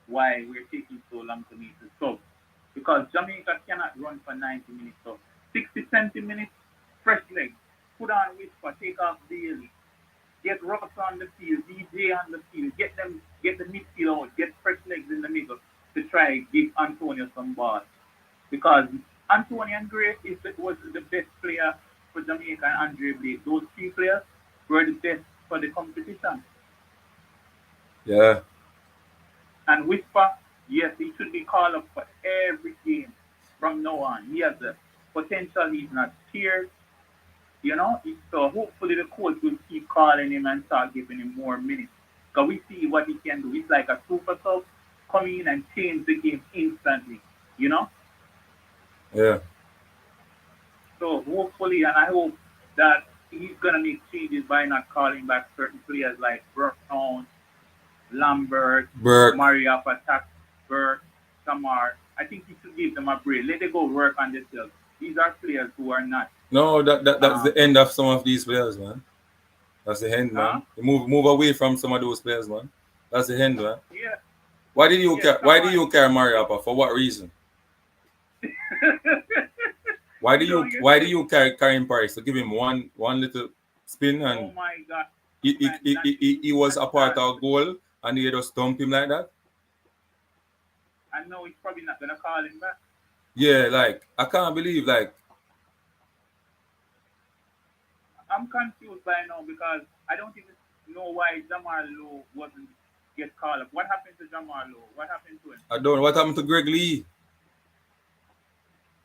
why we're taking so long to make the sub. Because Jamaica cannot run for 90 minutes. So 60, 70 minutes, fresh legs. Put on whisper, take off daily. Get Ross on the field, DJ on the field, get the midfield out, get fresh legs in the middle to try give Antonio some ball. Because Antonio and Gray was the best player for Jamaica and Andre Blake. Those three players were the best for the competition. Yeah. And Whisper, yes, he should be called up for every game from now on. He has the potential, he's not scared, you know. So hopefully the coach will keep calling him and start giving him more minutes. Because we see what he can do. He's like a super sub, come in and change the game instantly, you know. Yeah. So hopefully, and I hope that he's gonna make changes by not calling back certain players like Brown, Lambert, Burke. Maria Patak, Burke, Samar. I think he should give them a break. Let them go work on themselves. These are players who are not. No, that's the Um, end of some of these players, man. That's the end, huh? man. You move away from some of those players, man. That's the end, man. Yeah, yeah, Why Samar. did you carry Mariapa? For what reason? Why do You know, you you why do say, you carry him Paris to give him one little spin oh and my God, man, he was not a part start. of a goal and you just dump him like that? I know he's probably not gonna call him back. Yeah, like I can't believe like I'm confused by now because I don't even know why Jamal Lowe wasn't get called up. What happened to Jamal Lowe? What happened to him? I don't know what happened to Greg Lee.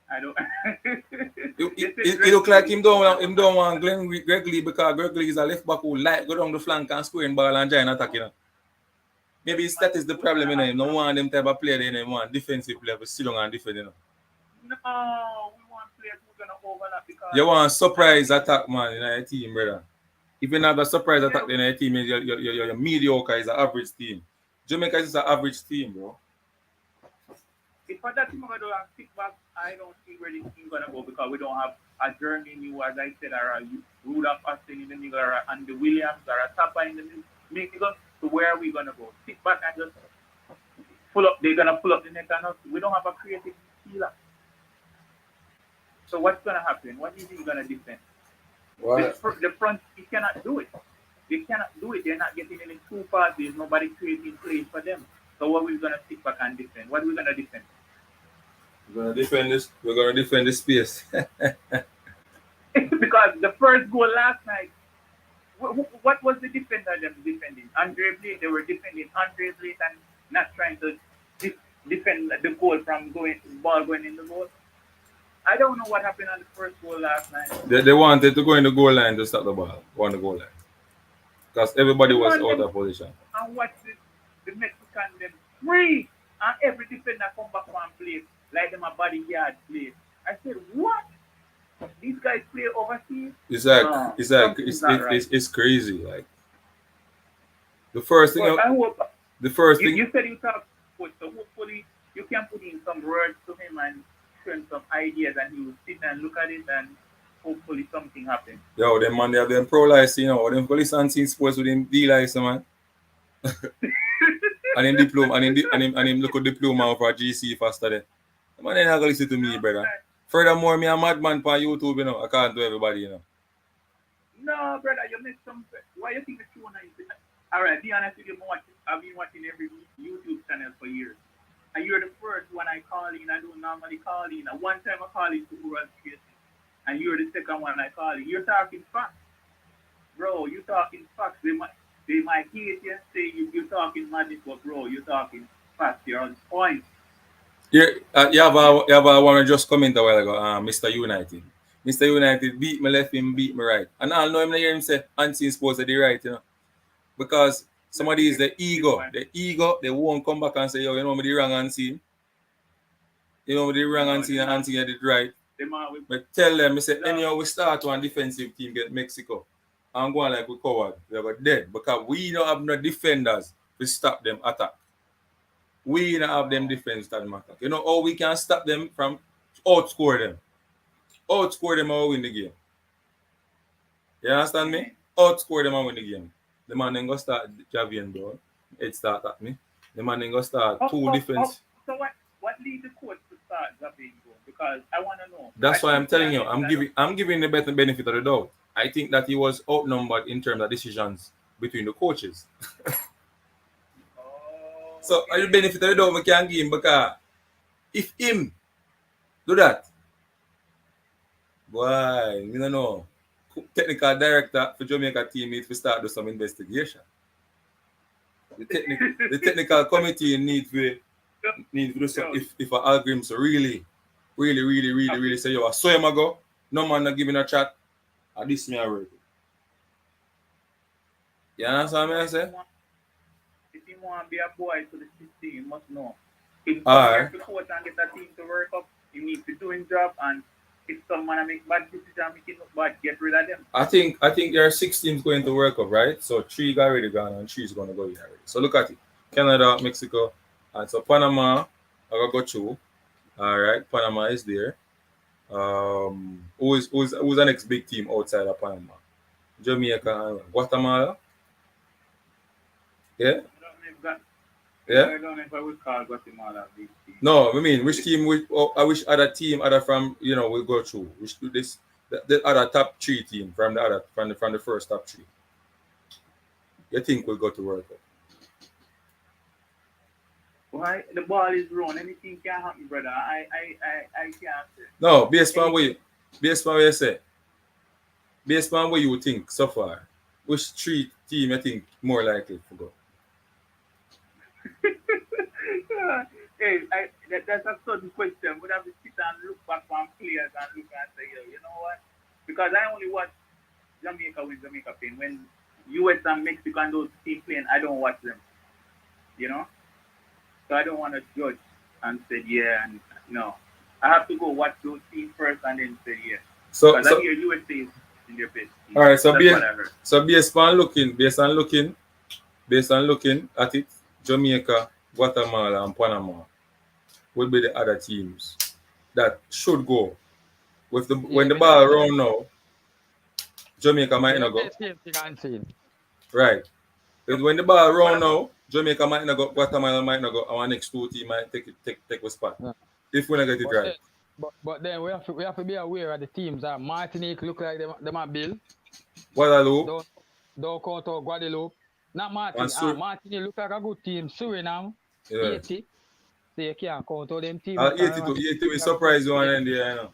I don't. It, They said it, it Greg look like Lee him don't want Greg Lee because Greg Lee is a left back who like go down the flank and square ball and try and attack, Maybe that is the who's problem, gonna have You don't want them type of player, You want defensive player to sit down and defend, no, we want players who are gonna overlap because You want I don't surprise think attack, man, in your team, brother. If you not a surprise yeah, attack in your team, you're mediocre. Is an average team. Jamaica is an average team, bro. if for that team gonna do a kick back, I don't see where the team gonna go because we don't have a Jeremy New, as I said, or a Rudolph Austin in the middle, or a Andy Williams, or a Tapper in the middle. So where are we gonna go? Sit back and just pull up. They're gonna pull up the neck and us. We don't have a creative healer. So what's gonna happen? What is he gonna defend? What? The front, he cannot do it. They cannot do it. They're not getting any true passes. Nobody creating plays for them. So what we're gonna sit back and defend? What are we gonna defend? We're gonna defend this. We're gonna defend the space. Because the first goal last night, what was the defender them defending? Andre Blake. They were defending Andre Blake and not trying to defend the goal from ball going in the goal. I don't know what happened on the first goal last night. They wanted to go in the goal line to stop the ball. Go on the goal line. Because everybody We was want out them of position. and watch the Mexican them free and every defender come back and play like them a bodyguard play. I said, what? These guys play overseas? It's like No, it's like something's not right. it's crazy. Like the first thing But I hope the first you, thing you said you talk coach, so hopefully you can put in some words to him and show him some ideas and he will sit and look at it and hopefully something happens. yo, them man they have them pro license, them police and team sports with them D license, man. And him diploma and him look at diploma for GC faster than. Man, they not gonna listen to me, brother. Furthermore, me a madman on YouTube, according to everybody, No, brother, you missed some. Why you think the tune is? All right, be honest with you, I've been watching every YouTube channel for years. And you're the first one I call in. I don't normally call in. And one time I call in to Rural Tracy. And you're the second one I call in. You're talking facts. Bro, you're talking facts. They might hate you, say you're talking magic, but bro, you're talking facts. You're on point. You have a one just comment a while ago, Mr. United. Mr. United beat me left, him beat me right. And I know him hear him say unseen sports are the right, Because some of these the ego, they won't come back and say, yo, you know me the wrong unseen. You know me the wrong unseen and unseen I did right. But tell them, I say, anyhow we start one defensive team get Mexico. I'm going like we covered. We got dead because we don't have no defenders to stop them attack. We don't have them defense that matter. You know how we can stop them from outscore them. Outscore them or win the game. You understand me? Outscore them and win the game. The man then go start Javian bro. It start at me. The man then go start two defense. So what lead the coach to start Javian bro? Because I want to know. That's why I'm telling you. I'm giving the better benefit of the doubt. I think that he was outnumbered in terms of decisions between the coaches. So I the benefit of the doubt we can give him because if him do that, boy, you don't know. Technical director for Jamaica team needs to start do some investigation. The technical committee need to do some if an algorithm really say yo I saw him ago, no man not giving a chat, and this me already. You understand what I say? If you want to be a boy to the system, you must know. If Alright. to coach and get a team to work up, you need to do his job, and if someone make bad decision, make it look bad, get rid of them. I think there are 6 teams going to World Cup, right? So 3 got already gone and 3 is going to go in already. So look at it. Canada, Mexico, and so Panama I got go through. All right, Panama is there. Who's the next big team outside of Panama? Jamaica and Guatemala. Yeah. Yeah. I don't know if I would call Guatemala a big team. No, I mean which team? I wish other team other from we go through. Which do this the other top 3 team from the first top 3. You think we'll go to World Cup? Why the ball is wrong? Anything can happen, brother. I can't say. No, based on what you say. Based on what you think so far, which 3 team you think more likely to go? Hey, that's a sudden question. Would have to sit and look back on players and look and say, you know what? Because I only watch Jamaica win, Jamaica playing. When US and Mexico and those teams playing, I don't watch them. You know? So I don't want to judge and say yeah and no. I have to go watch those teams first and then say yeah. So I hear USA is in their best. All right, so that's based on looking at it, Jamaica, Guatemala, and Panama will be the other teams that should go. When the ball around now, Jamaica might not go. Right. When the ball around now, Jamaica might not go, Guatemala might not go, our next 2 teams might take a spot. Yeah. If we not get it right. But then we have to be aware of the teams that Martinique look like them are Bill. Guadeloupe. Don't count out Guadeloupe. Not Martinique. Martinique look like a good team. Suriname, 80. So you can't count out them teams. 80 we surprise you one in there, you know.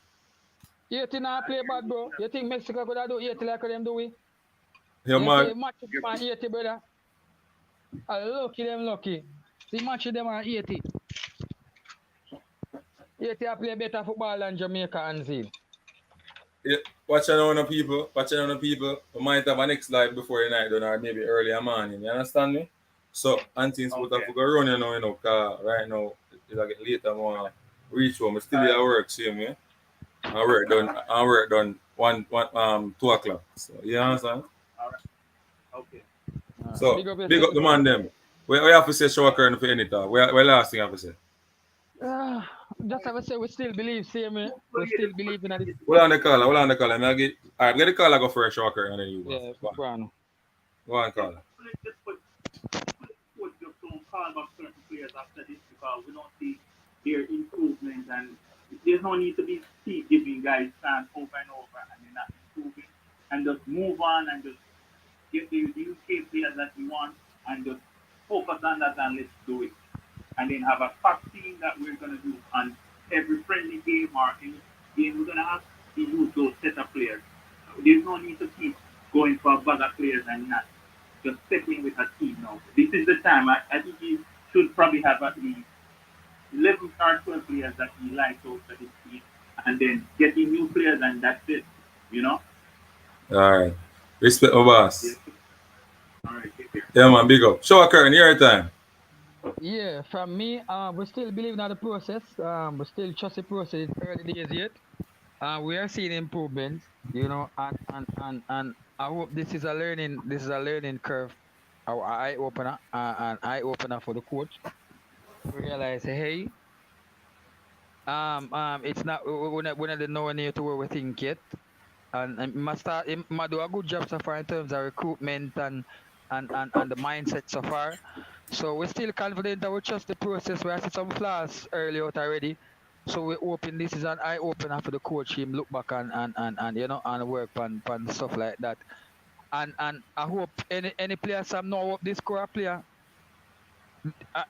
80 not play bad, bro. You think Mexico could have do 80 like them do we? Yeah, man. Match them on 80, brother. Lucky. See match them on 80. 80 play better football than Jamaica and Zim. Yeah, watching on the people. We might have a next live before the night done or maybe early morning. You understand me? So, Anthony's put up go run, cause right now it's like later more reach home. Still at work, see me. I work done 2 o'clock. So you understand? Alright. Okay. So big up the man them. We have to say show current for any time. We last thing I have to say. Just have to say we still believe, see me. We still believe in it. Hold on the caller. Alright, get the caller go for a show current and then you go. Yeah, go on. Go on, caller. Just don't call back certain players after this because we don't see their improvement and there's no need to be keep giving guys chance over and over and they're not improving and just move on and just get the UK players that we want and just focus on that and let's do it. And then have a packed team that we're going to do on every friendly game or any game we're going to have to use those set of players. There's no need to keep going for bigger players and not just settling with a team now. This is the time. I think he should probably have at least 11 or 12 players that he likes out of his team, and then getting new players, and that's it. You know? All right. Respect my boss. Yes. All right, take care. Yeah, man, big up. Show a current your time. Yeah, from me, we still believe in the process. We still trust the process. It's early days yet. We are seeing improvements, and I hope this is a learning curve, our eye opener, an eye opener for the coach to realize, hey, it's not we're not nowhere near to where we think yet, and must do a good job so far in terms of recruitment and the mindset so far. So we're still confident that we trust the process. We have seen some flaws early out already. So we're hoping this is an eye opener for the coach him look back and work on stuff like that. And I hope any player some know hope this score a player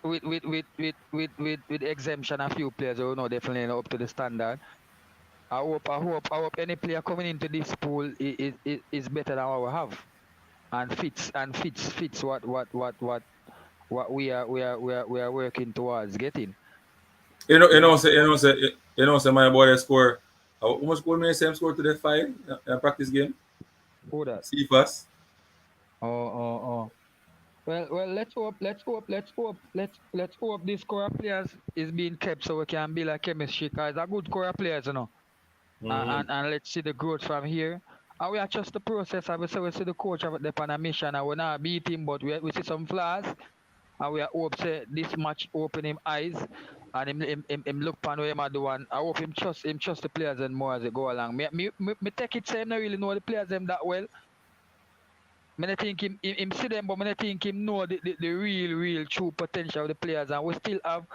with exemption a few players who know definitely not up to the standard. I hope any player coming into this pool is better than what we have and fits what we are working towards getting. Say my boy they score. How much goal may same score to the five in a practice game? Who that? See first. Oh. Well. Let's hope this core of players is being kept so we can build a chemistry. Cause a good core of players. And let's see the growth from here. And we are just the process. We see the coach of the on a mission, and we not beat him, but we see some flaws. And we are hope say this match open him eyes and him look pan where him a do, and I hope him trust the players and more as they go along. Me take it say him not really know the players them that well. Me not think him see them, but me not think him know the real true potential of the players, and we still have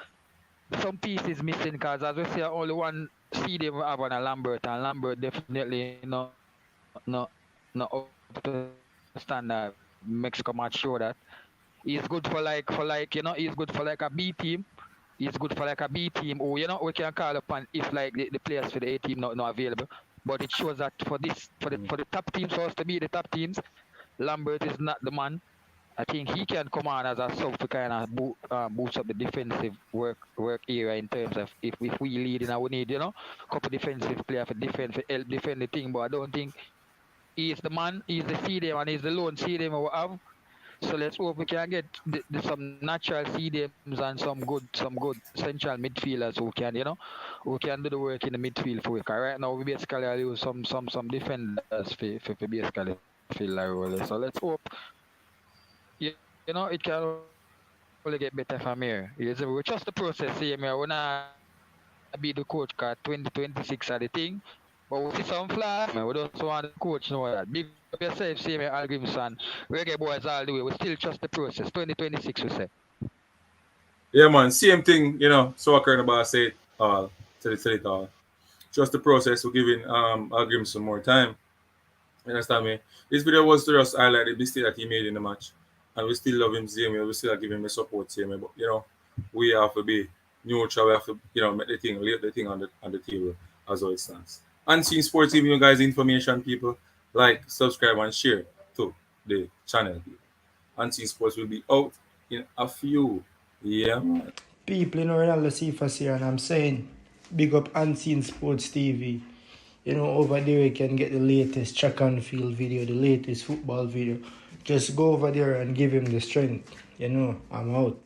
some pieces missing because as we say only one CD we have on a Lambert, and Lambert definitely not up to standard. Mexico match show that. He's good for he's good for like a B team. He's good for like a B team, or we can call upon if like the players for the A team not available. But it shows that for the top teams, for us to be the top teams, Lambert is not the man. I think he can come on as a sub to kind of boost up the defensive work area in terms of if we lead and we need couple defensive player for help defend the thing. But I don't think he's the man. He's the CDM and he's the lone CDM we have. So let's hope we can get some natural CDMs and some good central midfielders who can do the work in the midfield for us. Right now we basically use some defenders for basically fill that role. So let's hope it can only get better from here. We trust the process. See, we not be the coach card 2026 are the thing. But we see some flaws. We don't want the coach know that. Big up yourself, see me, Al Grimson. Reggae boys all the way. We still trust the process. 2026 we say. Yeah, man. Same thing, so I about say it all. Tell it all. Just the process. We're giving I'll give him some more time. You understand me? This video was to just highlight the mistake that he made in the match. And we still love him same way. We still give him the support same way. But we have to be neutral. We have to, make lay the thing on the table as how it stands. Unseen Sports TV, you guys information, people. Like, subscribe, and share to the channel. Unseen Sports will be out in a few. Yeah, man. People, Ronaldo Cephas here, and I'm saying, big up Unseen Sports TV. Over there you can get the latest track and field video, the latest football video. Just go over there and give him the strength. I'm out.